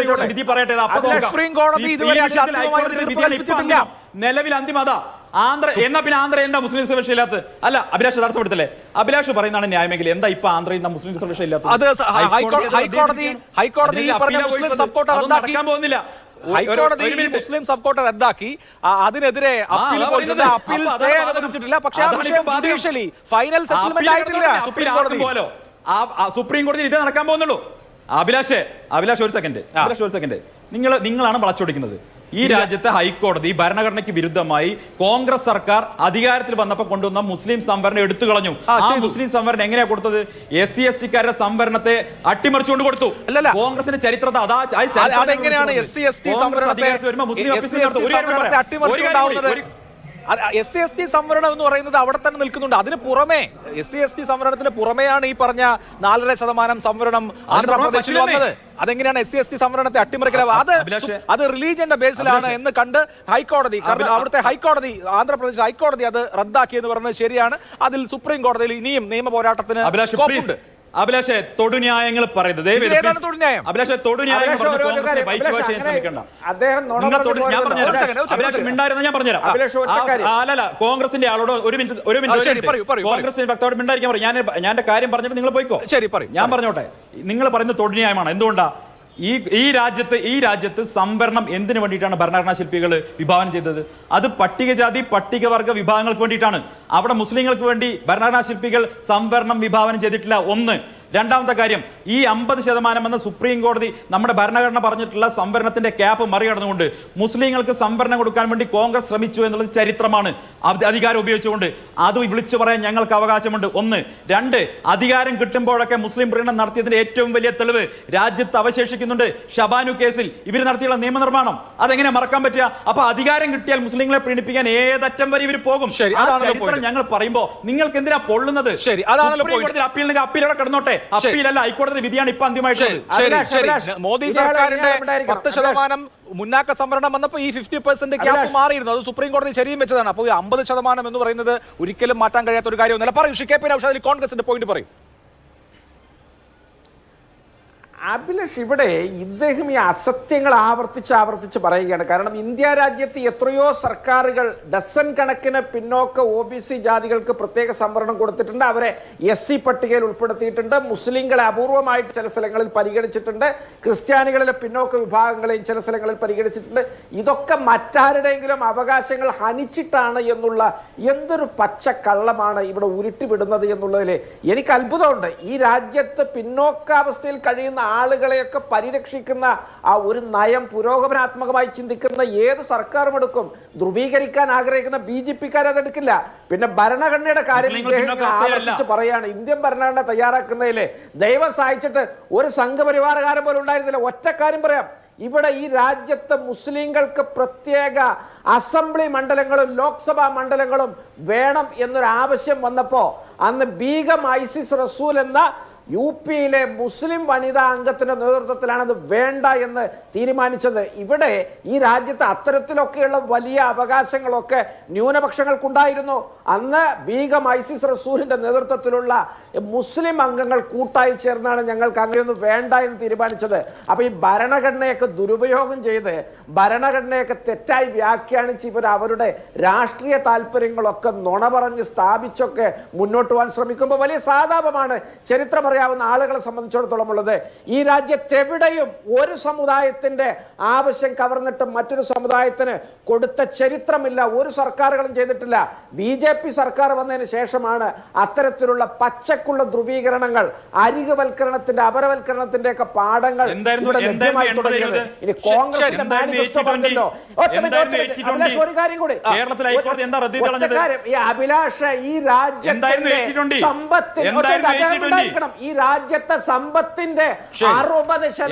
വിധി പറയട്ടെ, സുപ്രീം കോടതി ഇതുവരെ തീർപ്പ് കൽപ്പിച്ചിട്ടില്ല. നിലവിൽ അന്തിമം അതാ. ആന്ധ്ര എന്നാ പിന്നെ ആന്ധ്ര എന്താ മുസ്ലിം റിസർവേഷൻ ഇല്ലാത്ത? അല്ല, അഭിലാഷ് തടസ്സപ്പെടുത്തല്ലേ? അഭിലാഷ് പറയുന്നതാണ് ന്യായമെങ്കിൽ എന്താ ഇപ്പൊ ആന്ധ്രയിൽ മുസ്ലിം റിസർവേഷൻ ഇല്ലാത്ത? അത് ഹൈക്കോടതി ഈ പറഞ്ഞ മുസ്ലിം സബ് കോട്ട റദ്ദാക്കി. പോകുന്നില്ല. ഹൈക്കോടതി മുസ്ലിം സബ് കോട്ട റദ്ദാക്കി. അതിനെതിരെ അപ്പീൽ പോയിട്ടുണ്ട്. അപ്പീൽ സ്റ്റേ അനുവദിച്ചിട്ടില്ല. പക്ഷേ ആ വിഷയം ജുഡീഷ്യലി ഫൈനൽ സെറ്റിൽമെന്റ് ആയിട്ടില്ല. സുപ്രീം കോടതി സുപ്രീം കോടതിയിൽ ഇതേ നടക്കാൻ പോകുന്നുള്ളൂ. അഭിലാഷ് ഒരു സെക്കൻഡ്, നിങ്ങളാണ് വളച്ചൊടിക്കുന്നത്. ഈ രാജ്യത്തെ ഹൈക്കോടതി ഭരണഘടനയ്ക്ക് വിരുദ്ധമായി കോൺഗ്രസ് സർക്കാർ അധികാരത്തിൽ വന്നപ്പോൾ കൊണ്ടുവന്ന മുസ്ലിം സംവരണം എടുത്തു കളഞ്ഞു. ആ മുസ്ലിം സംവരണം എങ്ങനെയാ കൊടുത്തത്? SC/ST-കാരുടെ സംവരണത്തെ അട്ടിമറിച്ചുകൊണ്ട് കൊടുത്തു. കോൺഗ്രസിന്റെ ചരിത്രത്തെ അതെങ്ങനെയാണ് SC/ST സംവരണത്തെ അട്ടിമറിച്ചുണ്ടാവുന്നത്? SC/ST സംവരണം എന്ന് പറയുന്നത് അവിടെ തന്നെ നിൽക്കുന്നുണ്ട്. അതിന് പുറമെ SC/ST സംവരണത്തിന് പുറമെയാണ് ഈ പറഞ്ഞ 4.5% സംവരണം ആന്ധ്രാപ്രദേശിൽ വന്നത്. അതെങ്ങനെയാണ് SC/ST സംവരണത്തെ അട്ടിമറിക്കൽ? അത് റിലീജിയന്റെ ബേസിലാണ് എന്ന് കണ്ട് ഹൈക്കോടതി, അവിടുത്തെ ഹൈക്കോടതി, ആന്ധ്രാപ്രദേശ് ഹൈക്കോടതി അത് റദ്ദാക്കി എന്ന് പറയുന്നത് ശരിയാണ്. അതിൽ സുപ്രീം കോടതിയിൽ ഇനിയും നിയമ പോരാട്ടത്തിന് സ്കോപ്പുണ്ട്. അഭിലാഷെ തൊടുന്യായങ്ങൾ പറയുന്നത് അഭിലാഷെ തൊടുന്യായം ഞാൻ പറഞ്ഞുതരാം. അല്ലല്ല, കോൺഗ്രസിന്റെ ആളോട് ഒരു മിനിറ്റ് കോൺഗ്രസിന്റെ ഭക്തോട് മിണ്ടായിരിക്കാൻ പറയും. ഞാൻ കാര്യം പറഞ്ഞിട്ട് നിങ്ങൾ പോയിക്കോ. ശരി, ഞാൻ പറഞ്ഞോട്ടെ. നിങ്ങൾ പറയുന്നത് തൊടുന്യായമാണ്. എന്തുകൊണ്ടാ ഈ രാജ്യത്ത് സംവരണം എന്തിനു വേണ്ടിയിട്ടാണ് ഭരണഘടനാ ശില്പികൾ വിഭാവനം ചെയ്തത്? അത് പട്ടികജാതി പട്ടികവർഗ വിഭാഗങ്ങൾക്ക് വേണ്ടിയിട്ടാണ്. അവിടെ മുസ്ലിങ്ങൾക്ക് വേണ്ടി ഭരണഘടനാ ശില്പികൾ സംവരണം വിഭാവനം ചെയ്തിട്ടില്ല. ഒന്ന്. രണ്ടാമത്തെ കാര്യം, ഈ 50% എന്ന സുപ്രീം കോടതി നമ്മുടെ ഭരണഘടന പറഞ്ഞിട്ടുള്ള സംവരണത്തിന്റെ ക്യാപ്പ് മറികടന്നുകൊണ്ട് മുസ്ലിങ്ങൾക്ക് സംവരണം കൊടുക്കാൻ വേണ്ടി കോൺഗ്രസ് ശ്രമിച്ചു എന്നുള്ളത് ചരിത്രമാണ്. അധികാരം ഉപയോഗിച്ചുകൊണ്ട് അത് വിളിച്ചു പറയാൻ ഞങ്ങൾക്ക് അവകാശമുണ്ട്. ഒന്ന്. രണ്ട്, അധികാരം കിട്ടുമ്പോഴൊക്കെ മുസ്ലിം പ്രീണനം നടത്തിയതിന്റെ ഏറ്റവും വലിയ തെളിവ് രാജ്യത്ത് അവശേഷിക്കുന്നുണ്ട്. ഷബാനു കേസിൽ ഇവർ നടത്തിയുള്ള നിയമനിർമ്മാണം അതെങ്ങനെ മറക്കാൻ പറ്റുക? അപ്പൊ അധികാരം കിട്ടിയാൽ മുസ്ലിങ്ങളെ പ്രീണിപ്പിക്കാൻ ഏതറ്റം വരെ ഇവർ പോകും. ചരിത്രം ഞങ്ങൾ പറയുമ്പോ നിങ്ങൾക്ക് എന്തിനാ പൊള്ളുന്നത്? അപ്പീലിന് അപ്പീലവിടെ കിടന്നോട്ടെ. അപ്പീലല്ല, ഹൈക്കോടതി വിധിയാണ് ഇപ്പൊ അന്തിമമായിട്ടുള്ളത്. മോദി സർക്കാരിന്റെ 10% മുന്നാക്ക സംവരണം വന്നപ്പോൾ ഈ 50% ക്യാപ്പ് മാറിയിരുന്നു. അത് സുപ്രീം കോടതി ശരിയും വെച്ചതാണ്. അപ്പോൾ 50% എന്ന് പറയുന്നത് ഒരിക്കലും മാറ്റാൻ കഴിയാത്ത ഒരു കാര്യമൊന്നുമല്ല. പറയൂ KP നൗഷാദ്, കോൺഗ്രസിന്റെ പോയിന്റ് പറയും. അഭിലാഷ്, ഇവിടെ ഇദ്ദേഹം ഈ അസത്യങ്ങൾ ആവർത്തിച്ച് പറയുകയാണ്. കാരണം ഇന്ത്യ രാജ്യത്ത് എത്രയോ സർക്കാരുകൾ ഡസൻ കണക്കിന് പിന്നോക്ക OBC ജാതികൾക്ക് പ്രത്യേക സംവരണം കൊടുത്തിട്ടുണ്ട്. അവരെ SC പട്ടികയിൽ ഉൾപ്പെടുത്തിയിട്ടുണ്ട്. മുസ്ലിങ്ങളെ അപൂർവമായിട്ട് ചില സ്ഥലങ്ങളിൽ പരിഗണിച്ചിട്ടുണ്ട്. ക്രിസ്ത്യാനികളിലെ പിന്നോക്ക വിഭാഗങ്ങളെയും ചില സ്ഥലങ്ങളിൽ പരിഗണിച്ചിട്ടുണ്ട്. ഇതൊക്കെ മറ്റാരുടെയെങ്കിലും അവകാശങ്ങൾ ഹനിച്ചിട്ടാണ് എന്നുള്ള എന്തൊരു പച്ചക്കള്ളമാണ് ഇവിടെ ഉരുട്ടിവിടുന്നത് എന്നുള്ളതിൽ എനിക്ക് അത്ഭുതമുണ്ട്. ഈ രാജ്യത്ത് പിന്നോക്കാവസ്ഥയിൽ കഴിയുന്ന ആളുകളെയൊക്കെ പരിരക്ഷിക്കുന്ന ആ ഒരു നയം പുരോഗമനാത്മകമായി ചിന്തിക്കുന്ന ഏത് സർക്കാരും എടുക്കും. ധ്രുവീകരിക്കാൻ ആഗ്രഹിക്കുന്ന BJP-ക്കാർ അതെടുക്കില്ല. പിന്നെ ഭരണഘടനയുടെ കാര്യം ആവർത്തിച്ച് പറയാണ്. ഇന്ത്യൻ ഭരണഘടന തയ്യാറാക്കുന്നതിൽ ദൈവം സഹായിച്ചിട്ട് ഒരു സംഘപരിവാരകാരൻ പോലും ഉണ്ടായിരുന്നില്ല. ഒറ്റ കാര്യം പറയാം, ഇവിടെ ഈ രാജ്യത്ത് മുസ്ലിങ്ങൾക്ക് പ്രത്യേക അസംബ്ലി മണ്ഡലങ്ങളും ലോക്സഭാ മണ്ഡലങ്ങളും വേണം എന്നൊരു ആവശ്യം വന്നപ്പോൾ അന്ന് ബീഗം ഐസിസ് റസൂൽ എന്ന UP-യിലെ മുസ്ലിം വനിതാ അംഗത്തിന്റെ നേതൃത്വത്തിലാണ് അത് വേണ്ട എന്ന് തീരുമാനിച്ചത്. ഇവിടെ ഈ രാജ്യത്ത് അത്തരത്തിലൊക്കെയുള്ള വലിയ അവകാശങ്ങളൊക്കെ ന്യൂനപക്ഷങ്ങൾക്കുണ്ടായിരുന്നു. അന്ന് ബീഗം ഐസിസ് റസൂലിന്റെ നേതൃത്വത്തിലുള്ള മുസ്ലിം അംഗങ്ങൾ കൂട്ടായി ചേർന്നാണ് ഞങ്ങൾക്ക് അങ്ങനെയൊന്നും വേണ്ട എന്ന് തീരുമാനിച്ചത്. അപ്പൊ ഈ ഭരണഘടനയൊക്കെ ദുരുപയോഗം ചെയ്ത് ഭരണഘടനയൊക്കെ തെറ്റായി വ്യാഖ്യാനിച്ച് ഇവർ അവരുടെ രാഷ്ട്രീയ താല്പര്യങ്ങളൊക്കെ നുണ പറഞ്ഞ് സ്ഥാപിച്ചൊക്കെ മുന്നോട്ട് പോകാൻ ശ്രമിക്കുമ്പോൾ വലിയ സാതാപമാണ് ചരിത്രം അറിയാവുന്ന ആളുകളെ സംബന്ധിച്ചിടത്തോളം ഉള്ളത്. ഈ രാജ്യത്തെവിടെയും ഒരു സമുദായത്തിന്റെ ആവശ്യം കവർന്നിട്ട് മറ്റൊരു സമുദായത്തിന് കൊടുത്ത ചരിത്രമില്ല. ഒരു സർക്കാരുകളും ചെയ്തിട്ടില്ല. BJP സർക്കാർ വന്നതിന് ശേഷമാണ് അത്തരത്തിലുള്ള പച്ചക്കുള്ള ധ്രുവീകരണങ്ങൾ, അരികവൽക്കരണത്തിന്റെ അപരവൽക്കരണത്തിന്റെ ഒക്കെ പാഠങ്ങൾ ലഭ്യമായി തുടങ്ങിയത്. ഇനി കോൺഗ്രസിന്റെ മാനിഫെസ്റ്റോ പറഞ്ഞല്ലോ. അഭിലാഷ്, ഒരു കാര്യം കൂടി, ഈ അഭിലാഷ് ഈ രാജ്യത്തിന്റെ സമ്പത്തിന് ഈ രാജ്യത്തെ സമ്പത്തിന്റെ 60%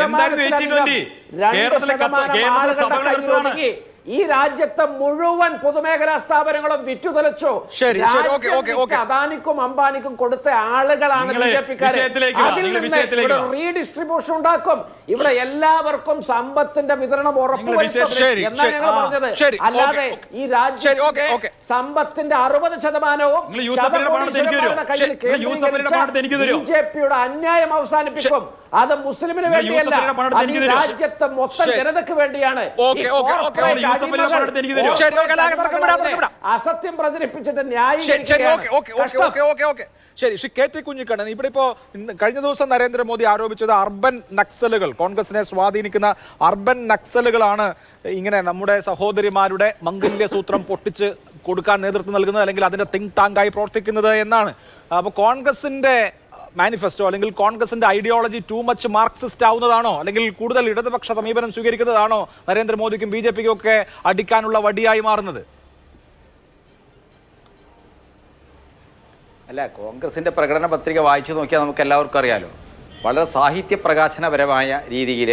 2% ആളുകളുടെ കയ്യിലൊതുങ്ങി ഈ രാജ്യത്തെ മുഴുവൻ പൊതുമേഖലാ സ്ഥാപനങ്ങളും വിറ്റുതൊലച്ചു. ശരി, ഓക്കേ, രാജ്യം ഓക്കേ. വിറ്റ് അദാനിക്കും അംബാനിക്കും കൊടുത്ത ആളുകളാണ് നിങ്ങള് ബിജെപിക്കാർ. വിഷയത്തിലേക്ക് വാ, അതിൽ നിങ്ങൾ നിന്ന് വിഷയത്തിലേക്ക് ഇവിടെ വാ. റീഡിസ്ട്രിബ്യൂഷൻ ഉണ്ടാക്കും. ഇവിടെ എല്ലാവർക്കും സമ്പത്തിന്റെ വിതരണം ഉറപ്പുവരുത്തും ശരി, എന്നാണ് ഞങ്ങൾ പറഞ്ഞത്. ശരി, അല്ലാതെ ഓക്കേ, ഈ രാജ്യത്തെ ഓക്കേ. സമ്പത്തിന്റെ 60% നിങ്ങൾ യൂസഫലിയുടെ പണത്ത് എനിക്ക് തരുമോ? നിങ്ങൾ യൂസഫലിയുടെ പണത്ത് എനിക്ക് തരുമോ? ബിജെപിയുടെ അന്യായം അവസാനിപ്പിക്കും. അത് മുസ്ലിമിന് വേണ്ടിയല്ല, യൂസഫലിയുടെ പണത്ത് അത് ഈ എനിക്ക് തരുമോ? രാജ്യത്തെ മൊത്തം ജനതയ്ക്ക് വേണ്ടിയാണ്. ഓക്കേ, ഈ ഓക്കേ, കോർപ്പറേറ്റ് ഓക്കേ. യൂസഫലിയുടെ അടിമകൾ പണത്ത് എനിക്ക് തരുമോ? ശരി, ഓക്കേ, തർക്കം വിടാം. അസത്യം പ്രചരിപ്പിച്ചിട്ട് ശരി, ന്യായീകരിക്കുകയാണ്. ഓക്കെ. ശരി, ശ്രീ കെ ടി കുഞ്ഞിക്കണ്ണൻ, ഇവിടെ ഇപ്പോ കഴിഞ്ഞ ദിവസം നരേന്ദ്രമോദി ആരോപിച്ചത് അർബൻ നക്സലുകൾ, കോൺഗ്രസിനെ സ്വാധീനിക്കുന്ന അർബൻ നക്സലുകളാണ് ഇങ്ങനെ നമ്മുടെ സഹോദരിമാരുടെ മംഗല്യ സൂത്രം പൊട്ടിച്ച് കൊടുക്കാൻ നേതൃത്വം നൽകുന്നത്, അല്ലെങ്കിൽ അതിന്റെ തിങ്ക് ടാങ്കായി പ്രവർത്തിക്കുന്നത് എന്നാണ്. അപ്പോൾ കോൺഗ്രസിന്റെ മാനിഫെസ്റ്റോ അല്ലെങ്കിൽ കോൺഗ്രസിന്റെ ഐഡിയോളജി ടൂ മച്ച് മാർക്സിസ്റ്റ് ആവുന്നതാണോ, അല്ലെങ്കിൽ കൂടുതൽ ഇടതുപക്ഷ സമീപനം സ്വീകരിക്കുന്നതാണോ നരേന്ദ്രമോദിക്കും ബി ജെ പിക്കും ഒക്കെ അടിക്കാനുള്ള വടിയായി മാറുന്നത്? അല്ല, കോൺഗ്രസിൻ്റെ പ്രകടന പത്രിക വായിച്ചു നോക്കിയാൽ നമുക്ക് എല്ലാവർക്കും അറിയാലോ, വളരെ സാഹിത്യ പ്രകാശനപരമായ രീതിയിൽ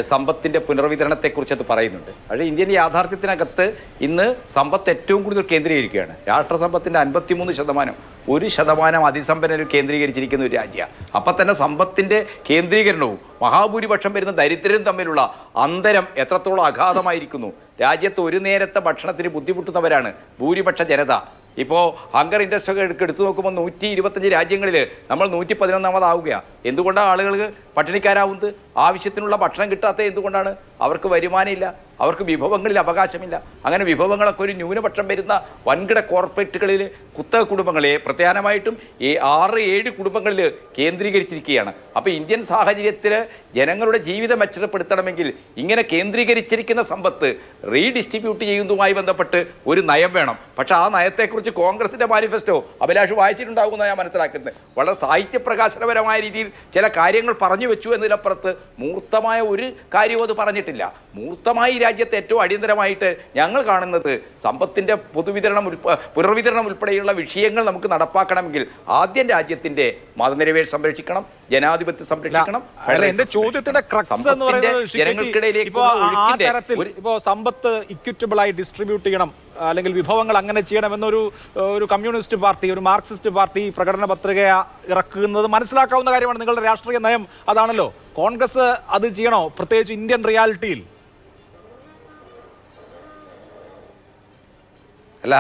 സമ്പത്തിൻ്റെ പുനർവിതരണത്തെക്കുറിച്ച് അത് പറയുന്നുണ്ട്. പക്ഷേ ഇന്ത്യൻ യാഥാർത്ഥ്യത്തിനകത്ത് ഇന്ന് സമ്പത്ത് ഏറ്റവും കൂടുതൽ കേന്ദ്രീകരിക്കുകയാണ്. രാഷ്ട്രസമ്പത്തിൻ്റെ 53%, 1% അതിസമ്പന്നരിൽ കേന്ദ്രീകരിച്ചിരിക്കുന്ന ഒരു രാജ്യമാണ്. അപ്പം തന്നെ സമ്പത്തിൻ്റെ കേന്ദ്രീകരണവും മഹാഭൂരിപക്ഷം വരുന്ന ദരിദ്രരും തമ്മിലുള്ള അന്തരം എത്രത്തോളം അഗാധമായിരിക്കുന്നു. രാജ്യത്ത് ഒരു നേരത്തെ ഭക്ഷണത്തിന് ബുദ്ധിമുട്ടുന്നവരാണ് ഭൂരിപക്ഷ ജനത. ഇപ്പോൾ ഹങ്കർ ഇൻഡസ്ട്രി ഒക്കെ എടുത്തു നോക്കുമ്പോൾ 125 രാജ്യങ്ങളിൽ നമ്മൾ 111ാമതാവുകയാണ്. എന്തുകൊണ്ടാണ് ആളുകൾക്ക് പട്ടിണിക്കാരാവുന്നത്? ആവശ്യത്തിനുള്ള ഭക്ഷണം കിട്ടാത്ത എന്തുകൊണ്ടാണ്? അവർക്ക് വരുമാനമില്ല, അവർക്ക് വിഭവങ്ങളിൽ അവകാശമില്ല. അങ്ങനെ വിഭവങ്ങളൊക്കെ ഒരു ന്യൂനപക്ഷം വരുന്ന വൻകിട കോർപ്പറേറ്റുകളിൽ കുത്തക കുടുംബങ്ങളെ പ്രധാനമായിട്ടും 6-7 കുടുംബങ്ങളിൽ കേന്ദ്രീകരിച്ചിരിക്കുകയാണ്. അപ്പോൾ ഇന്ത്യൻ സാഹചര്യത്തിൽ ജനങ്ങളുടെ ജീവിതം മെച്ചപ്പെടുത്തണമെങ്കിൽ ഇങ്ങനെ കേന്ദ്രീകരിച്ചിരിക്കുന്ന സമ്പത്ത് റീഡിസ്ട്രിബ്യൂട്ട് ചെയ്യുന്നതുമായി ബന്ധപ്പെട്ട് ഒരു നയം വേണം. പക്ഷേ ആ നയത്തെക്കുറിച്ച് കോൺഗ്രസിൻ്റെ മാനിഫെസ്റ്റോ അഭിലാഷ് വായിച്ചിട്ടുണ്ടാകുമെന്ന് ഞാൻ മനസ്സിലാക്കുന്നത്. വളരെ സാഹിത്യപ്രകാശനപരമായ രീതിയിൽ ചില കാര്യങ്ങൾ പറഞ്ഞു വെച്ചു എന്നതിനപ്പുറത്ത് മൂർത്തമായ ഒരു കാര്യവും അത് പറഞ്ഞിട്ടില്ല. മൂർത്തമായി രാജ്യത്ത് ഏറ്റവും അടിയന്തരമായിട്ട് ഞങ്ങൾ കാണുന്നത് സമ്പത്തിൻ്റെ പുനർവിതരണം ഉൾപ്പെടെയുള്ള വിഷയങ്ങൾ നമുക്ക് നടപ്പാക്കണമെങ്കിൽ ആദ്യം രാജ്യത്തിൻ്റെ മതനിരപേക്ഷ സംരക്ഷിക്കണം, ജനാധിപത്യം സംരക്ഷിക്കണം. എന്റെ ചോദ്യത്തിന്റെ ക്രക്സ് എന്ന് പറയുന്നത് ഇപ്പോ സമ്പത്ത് ഇക്വിറ്റബിൾ ആയി ഡിസ്ട്രിബ്യൂട്ട് ചെയ്യണം, അല്ലെങ്കിൽ വിഭവങ്ങൾ അങ്ങനെ ചെയ്യണമെന്നൊരു കമ്മ്യൂണിസ്റ്റ് പാർട്ടി, ഒരു മാർക്സിസ്റ്റ് പാർട്ടി പ്രകടന പത്രിക ഇറക്കുന്നത് മനസ്സിലാക്കാവുന്ന കാര്യമാണ്. നിങ്ങളുടെ രാഷ്ട്രീയ നയം അതാണല്ലോ. കോൺഗ്രസ് അത് ചെയ്യണോ, പ്രത്യേകിച്ച് ഇന്ത്യൻ റിയാലിറ്റിയിൽ? അല്ല,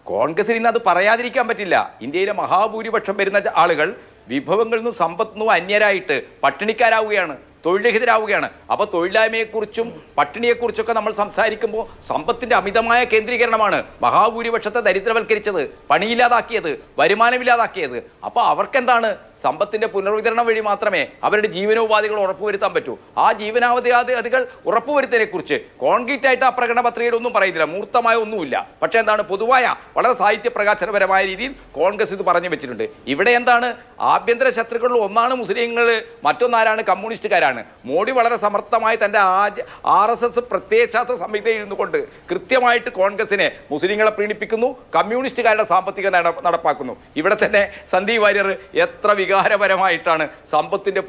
കോൺഗ്രസിന് ഇന്ന് അത് പറയാതിരിക്കാൻ പറ്റില്ല. ഇന്ത്യയിലെ മഹാഭൂരിപക്ഷം വരുന്ന ആളുകൾ വിഭവങ്ങളിൽ നിന്നും സമ്പത്തിൽ നിന്നും അന്യരായിട്ട് പട്ടിണിക്കാരാവുകയാണ്, തൊഴിൽരഹിതരാവുകയാണ്. അപ്പോൾ തൊഴിലില്ലായ്മയെക്കുറിച്ചും പട്ടിണിയെക്കുറിച്ചൊക്കെ നമ്മൾ സംസാരിക്കുമ്പോൾ സമ്പത്തിൻ്റെ അമിതമായ കേന്ദ്രീകരണമാണ് മഹാഭൂരിപക്ഷത്തെ ദരിദ്രവൽക്കരിച്ചത്, പണിയില്ലാതാക്കിയത്, വരുമാനമില്ലാതാക്കിയത്. അപ്പോൾ അവർക്കെന്താണ്? സമ്പത്തിൻ്റെ പുനർവിതരണം വഴി മാത്രമേ അവരുടെ ജീവനോപാധികൾ ഉറപ്പുവരുത്താൻ പറ്റൂ. ആ ജീവനോപാധികൾ ഉറപ്പുവരുത്തതിനെക്കുറിച്ച് കോൺക്രീറ്റ് ആയിട്ട് ആ പ്രകടന പത്രികയിൽ ഒന്നും പറയുന്നില്ല, മൂർത്തമായ ഒന്നുമില്ല. പക്ഷേ എന്താണ്, പൊതുവായ വളരെ സാഹിത്യ പ്രകാശനപരമായ രീതിയിൽ കോൺഗ്രസ് ഇത് പറഞ്ഞു വെച്ചിട്ടുണ്ട്. ഇവിടെ എന്താണ്, ആഭ്യന്തര ശത്രുക്കളിൽ ഒന്നാണ് മുസ്ലിങ്ങൾ, മറ്റൊന്നാരാണ് കമ്മ്യൂണിസ്റ്റുകാരാണ്. മോഡി വളരെ സമർത്ഥമായി തൻ്റെ RSS പ്രത്യയശാസ്ത്ര സംഹിതയിൽ നിന്നുകൊണ്ട് കൃത്യമായിട്ട് കോൺഗ്രസിനെ മുസ്ലിങ്ങളെ പ്രീണിപ്പിക്കുന്നു, കമ്മ്യൂണിസ്റ്റുകാരുടെ സാമ്പത്തിക നടപ്പാക്കുന്നു. ഇവിടെ തന്നെ സന്ദീപ് വാര്യർ എത്ര വികാരപരമായിട്ടാണ് സമ്പത്തിൻ്റെ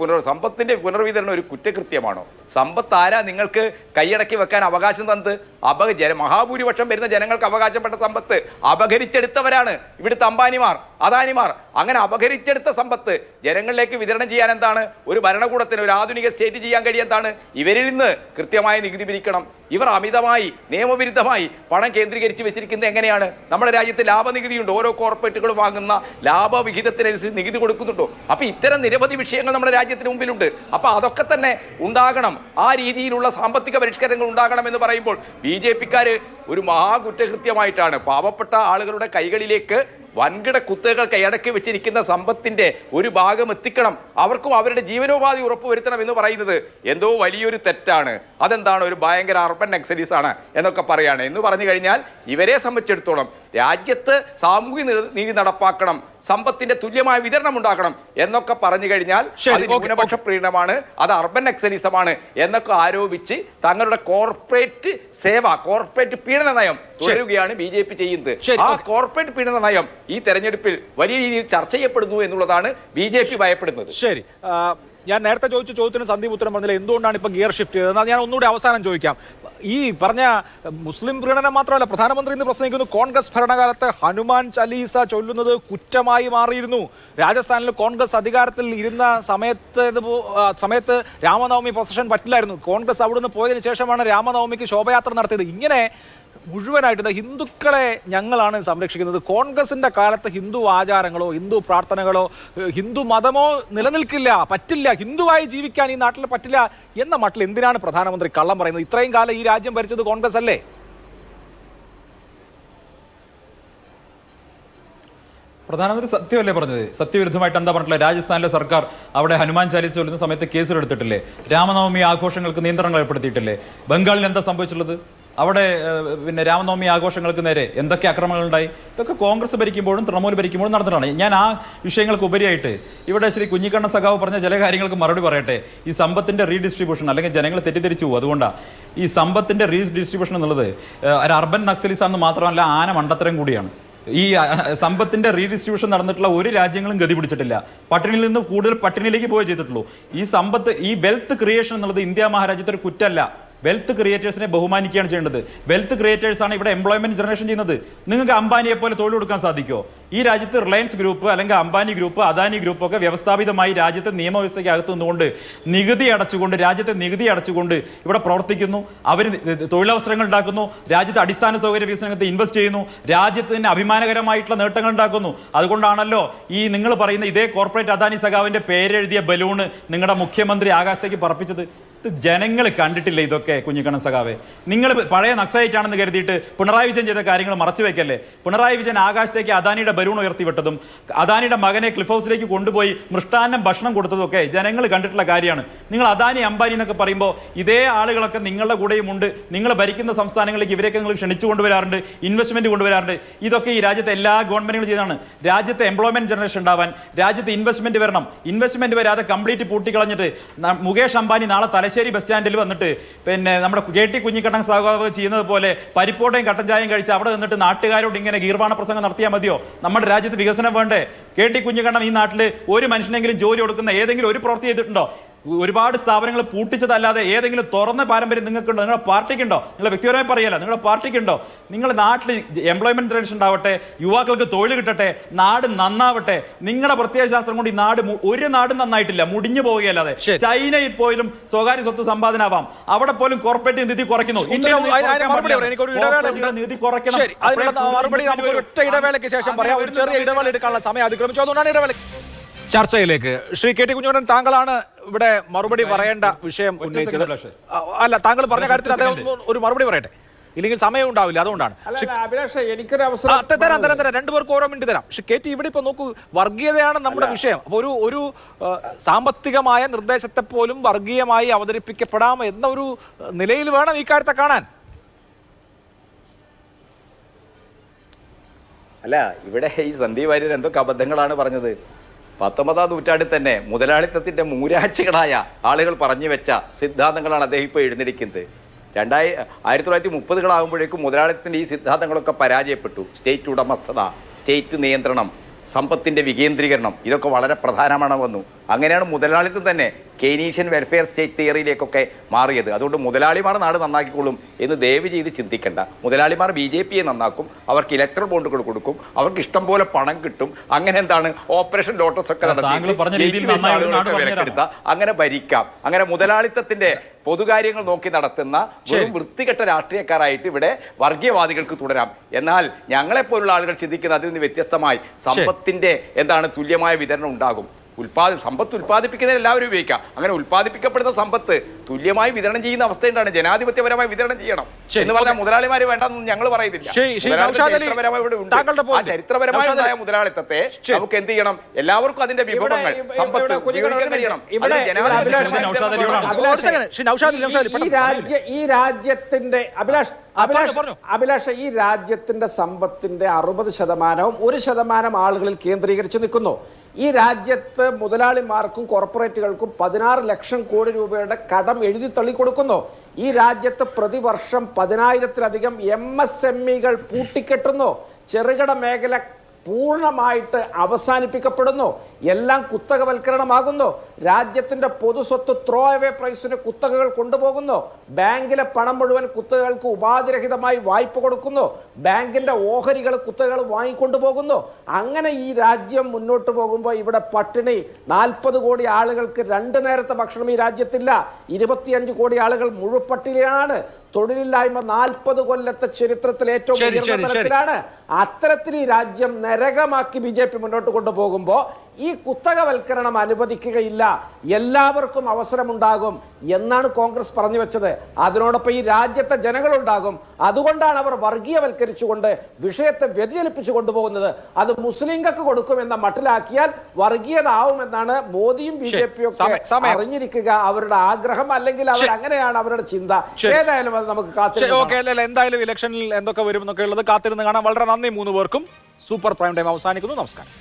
പുനർവിതരണം ഒരു കുറ്റകൃത്യമാണോ? സമ്പത്ത് ആരാ നിങ്ങൾക്ക് കൈയടക്കി വെക്കാൻ അവകാശം തന്നത്? മഹാഭൂരിപക്ഷം വരുന്ന ജനങ്ങൾക്ക് അവകാശപ്പെട്ട സമ്പത്ത് അപഹരിച്ചെടുത്തവരാണ് ഇവിടുത്തെ അംബാനിമാർ, അദാനിമാർ. അങ്ങനെ അപഹരിച്ചെടുത്ത സമ്പത്ത് ജനങ്ങളിലേക്ക് വിതരണം ചെയ്യാൻ എന്താണ് ഒരു ഭരണകൂടത്തിന്, ഒരു ആധുനിക സ്റ്റേറ്റ് ചെയ്യാൻ കഴിയാന്താണ്? ഇവരിൽ നിന്ന് കൃത്യമായ നികുതി പിരിക്കണം. ഇവർ അമിതമായി നിയമവിരുദ്ധമായി പണം കേന്ദ്രീകരിച്ച് വെച്ചിരിക്കുന്നത് എങ്ങനെയാണ്? നമ്മുടെ രാജ്യത്ത് ലാഭനികുതിയുണ്ട്, ഓരോ കോർപ്പറേറ്റുകളും വാങ്ങുന്ന ലാഭവിഹിതത്തിനനുസരിച്ച് നികുതി കൊടുക്കുന്നുണ്ടോ? അപ്പോൾ ഇത്തരം നിരവധി വിഷയങ്ങൾ നമ്മുടെ രാജ്യത്തിന് മുമ്പിലുണ്ട്. അപ്പോൾ അതൊക്കെ തന്നെ ഉണ്ടാകണം. ആ രീതിയിലുള്ള സാമ്പത്തിക പരിഷ്കരണങ്ങൾ ഉണ്ടാകണമെന്ന് പറയുമ്പോൾ BJP-ക്കാർ ഒരു മഹാകുറ്റകൃത്യമായിട്ടാണ് പാവപ്പെട്ട ആളുകളുടെ കൈകളിലേക്ക് വൻകിട കുത്തകൾ കൈയടക്കി വെച്ചിരിക്കുന്ന സമ്പത്തിൻ്റെ ഒരു ഭാഗം എത്തിക്കണം, അവർക്കും അവരുടെ ജീവനോപാധി ഉറപ്പുവരുത്തണം എന്ന് പറയുന്നത് എന്തോ വലിയൊരു തെറ്റാണ്. അതെന്താണ്, ഒരു ഭയങ്കര അർബൻ നക്സലീസ് ആണ് എന്നൊക്കെ പറയാണ്. എന്ന് പറഞ്ഞു കഴിഞ്ഞാൽ ഇവരെ സംബന്ധിച്ചിടത്തോളം രാജ്യത്ത് സാമൂഹ്യ നീതി നടപ്പാക്കണം, സമ്പത്തിന്റെ തുല്യമായ വിതരണം ഉണ്ടാക്കണം എന്നൊക്കെ പറഞ്ഞു കഴിഞ്ഞാൽ ന്യൂനപക്ഷ പ്രീണനമാണ്, അത് അർബൻ നക്സലിസമാണ് എന്നൊക്കെ ആരോപിച്ച് തങ്ങളുടെ കോർപ്പറേറ്റ് കോർപ്പറേറ്റ് പീഡന നയം തുടരുകയാണ് BJP ചെയ്യുന്നത്. ആ കോർപ്പറേറ്റ് പീഡന നയം ഈ തെരഞ്ഞെടുപ്പിൽ വലിയ രീതിയിൽ ചർച്ച ചെയ്യപ്പെടുന്നു എന്നുള്ളതാണ് BJP ഭയപ്പെടുന്നത്. ശരി, ഞാൻ നേരത്തെ ചോദിച്ച ചോദ്യത്തിന് സന്ദീപ് ഉത്തരം പറഞ്ഞില്ല. എന്തുകൊണ്ടാണ് ഇപ്പൊ ഗിയർ ഷിഫ്റ്റ് ചെയ്തത്? ഞാൻ ഒന്നുകൂടി അവസാനം ചോദിക്കാം. ഈ പറഞ്ഞ മുസ്ലിം പ്രീണനം മാത്രമല്ല, പ്രധാനമന്ത്രി ഇന്ന് പ്രസംഗിക്കുന്നു കോൺഗ്രസ് ഭരണകാലത്ത് ഹനുമാൻ ചലീസ ചൊല്ലുന്നത് കുറ്റമായി മാറിയിരുന്നു. രാജസ്ഥാനിൽ കോൺഗ്രസ് അധികാരത്തിൽ ഇരുന്ന സമയത്ത് രാമനവമി പൊസഷൻ പറ്റില്ലായിരുന്നു. കോൺഗ്രസ് അവിടുന്ന് പോയതിനു ശേഷമാണ് രാമനവമിക്ക് ശോഭയാത്ര നടത്തിയത്. ഇങ്ങനെ മുഴുവനായിട്ട് ഹിന്ദുക്കളെ ഞങ്ങളാണ് സംരക്ഷിക്കുന്നത്. കോൺഗ്രസിന്റെ കാലത്ത് ഹിന്ദു ആചാരങ്ങളോ ഹിന്ദു പ്രാർത്ഥനകളോ ഹിന്ദു മതമോ നിലനിൽക്കില്ല, പറ്റില്ല, ഹിന്ദുവായി ജീവിക്കാൻ ഈ നാട്ടിൽ പറ്റില്ല എന്ന മട്ടിൽ എന്തിനാണ് പ്രധാനമന്ത്രി കള്ളം പറയുന്നത്? ഇത്രയും കാലം ഈ രാജ്യം ഭരിച്ചത് കോൺഗ്രസ് അല്ലേ? പ്രധാനമന്ത്രി സത്യമല്ലേ പറഞ്ഞത്? സത്യവിരുദ്ധമായിട്ട് എന്താ പറഞ്ഞില്ല? രാജസ്ഥാനിലെ സർക്കാർ അവിടെ ഹനുമാൻ ചാലീസ ചൊല്ലുന്ന സമയത്ത് കേസെടുത്തിട്ടില്ലേ? രാമനവമി ആഘോഷങ്ങൾക്ക് നിയന്ത്രണങ്ങൾ ഏർപ്പെടുത്തിയിട്ടില്ലേ? ബംഗാളിൽ എന്താ സംഭവിച്ചുള്ളത്? അവിടെ പിന്നെ രാമനവമി ആഘോഷങ്ങൾക്ക് നേരെ എന്തൊക്കെ ആക്രമണങ്ങൾ ഉണ്ടായി? ഇതൊക്കെ കോൺഗ്രസ് ഭരിക്കുമ്പോഴും തൃണമൂൽ ഭരിക്കുമ്പോഴും നടന്നിട്ടാണ്. ഞാൻ ആ വിഷയങ്ങൾക്ക് ഉപരിയായിട്ട് ഇവിടെ ശ്രീ കുഞ്ഞിക്കണ്ണൻ സഖാവ് പറഞ്ഞ ചില കാര്യങ്ങൾക്ക് മറുപടി പറയട്ടെ. ഈ സമ്പത്തിന്റെ റീഡിസ്ട്രിബ്യൂഷൻ അല്ലെങ്കിൽ ജനങ്ങൾ തെറ്റിദ്ധരിച്ചു പോകും. അതുകൊണ്ടാണ് ഈ സമ്പത്തിന്റെ റീഡിസ്ട്രിബ്യൂഷൻ എന്നുള്ളത് ഒരു അർബൻ നക്സലിസാണെന്ന് മാത്രമല്ല, ആന മണ്ടത്തരം കൂടിയാണ്. ഈ സമ്പത്തിന്റെ റീഡിസ്ട്രിബ്യൂഷൻ നടന്നിട്ടുള്ള ഒരു രാജ്യങ്ങളും ഗതി പിടിച്ചിട്ടില്ല. പട്ടിണിയിൽ നിന്ന് കൂടുതൽ പട്ടിണിയിലേക്ക് പോയേ ചെയ്തിട്ടുള്ളൂ. ഈ സമ്പത്ത്, ഈ വെൽത്ത് ക്രിയേഷൻ എന്നുള്ളത് ഇന്ത്യ മഹാരാജ്യത്തെ ഒരു കുറ്റമല്ല. വെൽത്ത് ക്രിയേറ്റേഴ്സിനെ ബഹുമാനിക്കുകയാണ് ചെയ്യേണ്ടത്. വെൽത്ത് ക്രിയേറ്റേഴ്സ് ആണ് ഇവിടെ എംപ്ലോയ്മെന്റ് ജനറേഷൻ ചെയ്യുന്നത്. നിങ്ങൾക്ക് അംബാനിയെ പോലെ തൊഴിൽ കൊടുക്കാൻ സാധിക്കുമോ? ഈ രാജ്യത്ത് റിലയൻസ് ഗ്രൂപ്പ് അല്ലെങ്കിൽ അംബാനി ഗ്രൂപ്പ്, അദാനി ഗ്രൂപ്പ് ഒക്കെ വ്യവസ്ഥാപിതമായി രാജ്യത്തെ നിയമവ്യവസ്ഥയ്ക്ക് അകത്ത് നിന്നുകൊണ്ട് രാജ്യത്തെ നികുതി അടച്ചുകൊണ്ട് ഇവിടെ പ്രവർത്തിക്കുന്നു. അവർ തൊഴിലവസരങ്ങൾ ഉണ്ടാക്കുന്നു, രാജ്യത്തെ അടിസ്ഥാന സൗകര്യ വികസനത്തെ ഇൻവെസ്റ്റ് ചെയ്യുന്നു, രാജ്യത്തിന് അഭിമാനകരമായിട്ടുള്ള നേട്ടങ്ങൾ ഉണ്ടാക്കുന്നു. അതുകൊണ്ടാണല്ലോ ഈ നിങ്ങൾ പറയുന്ന ഇതേ കോർപ്പറേറ്റ് അദാനി സഖാവിന്റെ പേരെഴുതിയ ബലൂണ് നിങ്ങളുടെ മുഖ്യമന്ത്രി ആകാശത്തേക്ക് പറപ്പിച്ചത്. ജനങ്ങൾ കണ്ടിട്ടില്ല ഇതൊക്കെ. കുഞ്ഞിക്കണ്ണൻ സഖാവെ, നിങ്ങൾ പഴയ നക്സലൈറ്റ് ആണെന്ന് കരുതിയിട്ട് പിണറായി വിജയൻ ചെയ്ത കാര്യങ്ങൾ മറച്ചു വെക്കല്ലേ? പിണറായി വിജയൻ ആകാശത്തേക്ക് അദാനിയുടെ ബലൂൺ ഉയർത്തിവിട്ടതും അദാനിയുടെ മകനെ ക്ലിഫ് ഹൗസിലേക്ക് കൊണ്ടുപോയി മൃഷ്ടാന്നം ഭക്ഷണം കൊടുത്തതൊക്കെ ജനങ്ങൾ കണ്ടിട്ടുള്ള കാര്യമാണ്. നിങ്ങൾ അദാനി അംബാനി എന്നൊക്കെ പറയുമ്പോൾ ഇതേ ആളുകളൊക്കെ നിങ്ങളുടെ കൂടെയും ഉണ്ട്. നിങ്ങൾ ഭരിക്കുന്ന സംസ്ഥാനങ്ങളിലേക്ക് ഇവരെയൊക്കെ നിങ്ങൾ ക്ഷണിച്ചു കൊണ്ടുവരാറുണ്ട്, ഇൻവെസ്റ്റ്മെന്റ് കൊണ്ടുവരാറുണ്ട്. ഇതൊക്കെ ഈ രാജ്യത്തെ എല്ലാ ഗവൺമെന്റുകളും ചെയ്താണ്. രാജ്യത്തെ എംപ്ലോയ്മെന്റ് ജനറേഷൻ ഉണ്ടാവാൻ, രാജ്യത്ത് ഇൻവെസ്റ്റ്മെന്റ് വരണം. ഇൻവെസ്റ്റ്മെന്റ് വരാതെ കംപ്ലീറ്റ് പൂട്ടിക്കളഞ്ഞിട്ട് മുകേഷ് അംബാനി നാളെ തലശ്ശേരി ബസ് സ്റ്റാൻഡിൽ വന്നിട്ട് പിന്നെ നമ്മുടെ KT കുഞ്ഞിക്കണ്ണൻ സഖാവ് ചെയ്യുന്നത് പോലെ പരിപ്പോട്ടയും കട്ടൻ ചായയും കഴിച്ച് അവിടെ നിന്നിട്ട് നാട്ടുകാരോട് ഇങ്ങനെ ഗീർവാണ പ്രസംഗം നടത്തിയാൽ മതിയോ? നമ്മുടെ രാജ്യത്ത് വികസനം വേണ്ടേ? KT കുഞ്ഞിക്കണ്ണൻ ഈ നാട്ടിൽ ഒരു മനുഷ്യനെങ്കിലും ജോലി കൊടുക്കുന്ന ഏതെങ്കിലും ഒരു പ്രവൃത്തി ചെയ്തിട്ടുണ്ടോ? ഒരുപാട് സ്ഥാപനങ്ങൾ പൂട്ടിച്ചതല്ലാതെ ഏതെങ്കിലും തുറന്ന പാരമ്പര്യം നിങ്ങൾക്കുണ്ടോ? നിങ്ങളുടെ പാർട്ടിക്കുണ്ടോ? നിങ്ങളുടെ വ്യക്തിപരമായി പറയല്ല, നിങ്ങളുടെ പാർട്ടിക്കുണ്ടോ? നിങ്ങളുടെ നാട്ടിൽ എംപ്ലോയ്മെന്റ് ജനറേഷൻ ഉണ്ടാവട്ടെ, യുവാക്കൾക്ക് തൊഴിൽ കിട്ടട്ടെ, നാട് നന്നാവട്ടെ. നിങ്ങളുടെ പ്രത്യയശാസ്ത്രം കൊണ്ട് ഈ നാട് ഒരു നാടും നന്നായിട്ടില്ല, മുടിഞ്ഞു പോവുകയല്ലാതെ. ചൈനയിൽ പോലും സ്വകാര്യ സ്വത്ത് സമ്പാദനാവാം, അവിടെ പോലും കോർപ്പറേറ്റ് നിധി കുറയ്ക്കുന്നു. നിധി കുറയ്ക്കണം. ഒറ്റ ഇടവേളയ്ക്ക് ശേഷം പറയാം. ഒരു ചെറിയ ഇടവേള എടുക്കാനുള്ള സമയം അതിക്രമിച്ചു. അതുകൊണ്ടാണ് ഇടവേള. ചർച്ചയിലേക്ക് ശ്രീ KT കുഞ്ഞിക്കണ്ണൻ, താങ്കളാണ് ഇവിടെ മറുപടി പറയേണ്ട വിഷയം ഉന്നയിച്ചത്. അല്ല, താങ്കൾ പറഞ്ഞ കാര്യത്തിൽ അദ്ദേഹം ഒരു മറുപടി പറയട്ടെ, ഇല്ലെങ്കിൽ സമയം ഉണ്ടാവില്ല. അതുകൊണ്ടാണ് എനിക്കൊരു അവസരം തരാം. രണ്ടുപേർക്ക് ഓരോ മിനിറ്റ് തരാം. പക്ഷെ KT, ഇവിടെ ഇപ്പൊ നോക്കൂ, വർഗീയതയാണ് നമ്മുടെ വിഷയം. അപ്പൊ ഒരു സാമ്പത്തികമായ നിർദ്ദേശത്തെ പോലും വർഗീയമായി അവതരിപ്പിക്കപ്പെടാം എന്ന ഒരു നിലയിൽ വേണം ഈ കാര്യത്തെ കാണാൻ. അല്ല, ഇവിടെ ഈ സന്ദീപ് വാര്യർ എന്തൊക്കെ അബദ്ധങ്ങളാണ് പറഞ്ഞത്. 19ാം നൂറ്റാണ്ടിൽ തന്നെ മുതലാളിത്തത്തിൻ്റെ മൂരാച്ചികളായ ആളുകൾ പറഞ്ഞു വെച്ച സിദ്ധാന്തങ്ങളാണ് അദ്ദേഹം ഇപ്പോൾ എഴുന്നേൽക്കുന്നത്. 1930കളാകുമ്പോഴേക്കും മുതലാളിത്തത്തിൻ്റെ ഈ സിദ്ധാന്തങ്ങളൊക്കെ പരാജയപ്പെട്ടു. സ്റ്റേറ്റ് ഉടമസ്ഥത, സ്റ്റേറ്റ് നിയന്ത്രണം, സമ്പത്തിൻ്റെ വികേന്ദ്രീകരണം, ഇതൊക്കെ വളരെ പ്രധാനമാണ് വന്നു. അങ്ങനെയാണ് മുതലാളിത്തം തന്നെ കെയ്നീഷ്യൻ വെൽഫെയർ സ്റ്റേറ്റ് തിയറിയിലേക്കൊക്കെ മാറിയത്. അതുകൊണ്ട് മുതലാളിമാർ നാട് നന്നാക്കിക്കൊള്ളും എന്ന് ദയവ് ചെയ്ത് ചിന്തിക്കേണ്ട. മുതലാളിമാർ BJPയെ നന്നാക്കും, അവർക്ക് ഇലക്ട്രൽ ബോണ്ടുകൾ കൊടുക്കും, അവർക്ക് ഇഷ്ടം പോലെ പണം കിട്ടും. അങ്ങനെ എന്താണ് ഓപ്പറേഷൻ ലോട്ടസ് ഒക്കെ നടത്തി അങ്ങനെ ഭരിക്കാം. അങ്ങനെ മുതലാളിത്തത്തിന്റെ പൊതുകാര്യങ്ങൾ നോക്കി നടത്തുന്ന വെറും വൃത്തികെട്ട രാഷ്ട്രീയക്കാരായിട്ട് ഇവിടെ വർഗീയവാദികൾക്ക് തുടരാം. എന്നാൽ ഞങ്ങളെപ്പോലുള്ള ആളുകൾ ചിന്തിക്കുന്ന അതിൽ നിന്ന് വ്യത്യസ്തമായി സമ്പത്തിന്റെ എന്താണ് തുല്യമായ വിതരണം ഉണ്ടാകും. സമ്പത്ത് ഉൽപ്പാദിപ്പിക്കുന്നതിന് എല്ലാവരും ഉപയോഗിക്കാം. അങ്ങനെ ഉൽപ്പാദിപ്പിക്കപ്പെടുന്ന സമ്പത്ത് തുല്യമായി വിതരണം ചെയ്യുന്ന അവസ്ഥയുണ്ടാണ്. ജനാധിപത്യപരമായി വിതരണം ചെയ്യണം എന്ന് പറഞ്ഞാൽ മുതലാളിമാര് വേണ്ടെന്ന് ഞങ്ങൾ പറയുന്നില്ല. ചരിത്രപരമായ മുതലാളിത്തത്തെ നമുക്ക് എന്ത് ചെയ്യണം? എല്ലാവർക്കും അതിന്റെ വിഭവങ്ങൾ സമ്പത്ത് ഉപയോഗിക്കാൻ കഴിയണം. അഭിലാഷ്, ഈ രാജ്യത്തിന്റെ സമ്പത്തിന്റെ 60% 1% ആളുകളിൽ കേന്ദ്രീകരിച്ച് നിൽക്കുന്നു. ഈ രാജ്യത്ത് മുതലാളിമാർക്കും കോർപ്പറേറ്റുകൾക്കും 16 ലക്ഷം കോടി രൂപയുടെ കടം എഴുതി തള്ളിക്കൊടുക്കുന്നു. ഈ രാജ്യത്ത് പ്രതിവർഷം 10,000-ത്തിലധികം MSMEകൾ പൂട്ടിക്കെട്ടുന്നു. ചെറുകിട മേഖല പൂർണ്ണമായിട്ട് അവസാനിപ്പിക്കപ്പെടുന്നു. എല്ലാം കുത്തകവൽക്കരണമാകുന്നു. രാജ്യത്തിന്റെ പൊതുസ്വത്ത് ത്രോ അവേ പ്രൈസിന് കുത്തകകൾ കൊണ്ടുപോകുന്നു. ബാങ്കിലെ പണം മുഴുവൻ കുത്തകകൾക്ക് ഉപാധിരഹിതമായി വായ്പ കൊടുക്കുന്നു. ബാങ്കിന്റെ ഓഹരികൾ കുത്തകകൾ വാങ്ങിക്കൊണ്ടുപോകുന്നു. അങ്ങനെ ഈ രാജ്യം മുന്നോട്ട് പോകുമ്പോൾ ഇവിടെ പട്ടിണി 40 കോടി ആളുകൾക്ക് 2 നേരത്തെ ഭക്ഷണം ഈ രാജ്യത്തില്ല. 25 കോടി ആളുകൾ മുഴുപട്ടിണിയാണ്. തൊഴിലില്ലായ്മ 40 കൊല്ലത്തെ ചരിത്രത്തിൽ ഏറ്റവും ഉയർന്ന തലത്തിലാണ്. അത്തരത്തിൽ ഈ രാജ്യം നരകമാക്കി BJP മുന്നോട്ട് കൊണ്ടുപോകുമ്പോൾ ഈ കുത്തകവൽക്കരണം അനുവദിക്കുകയില്ല, എല്ലാവർക്കും അവസരമുണ്ടാകും എന്നാണ് കോൺഗ്രസ് പറഞ്ഞു വെച്ചത്. അതിനോടൊപ്പം ഈ രാജ്യത്തെ ജനങ്ങളുണ്ടാകും. അതുകൊണ്ടാണ് അവർ വർഗീയവൽക്കരിച്ചുകൊണ്ട് വിഷയത്തെ വ്യതിചലിപ്പിച്ചു കൊണ്ടുപോകുന്നത്. അത് മുസ്ലിങ്ങൾക്ക് കൊടുക്കുമെന്ന മട്ടിലാക്കിയാൽ വർഗീയത ആവുമെന്നാണ് മോദിയും BJPയും ഒക്കെ അറിഞ്ഞിരിക്കുക അവരുടെ ആഗ്രഹം, അല്ലെങ്കിൽ അവർ അങ്ങനെയാണ് അവരുടെ ചിന്ത. ഏതായാലും അത് നമുക്ക് കാത്തിരിക്കാം. എന്തായാലും ഇലക്ഷനിൽ എന്തൊക്കെ വരും എന്നൊക്കെ ഉള്ളത് കാത്തിരുന്ന് കാണാം. വളരെ നന്ദി 3 പേർക്കും. സൂപ്പർ പ്രൈം ടൈം അവസാനിക്കുന്നു. നമസ്കാരം.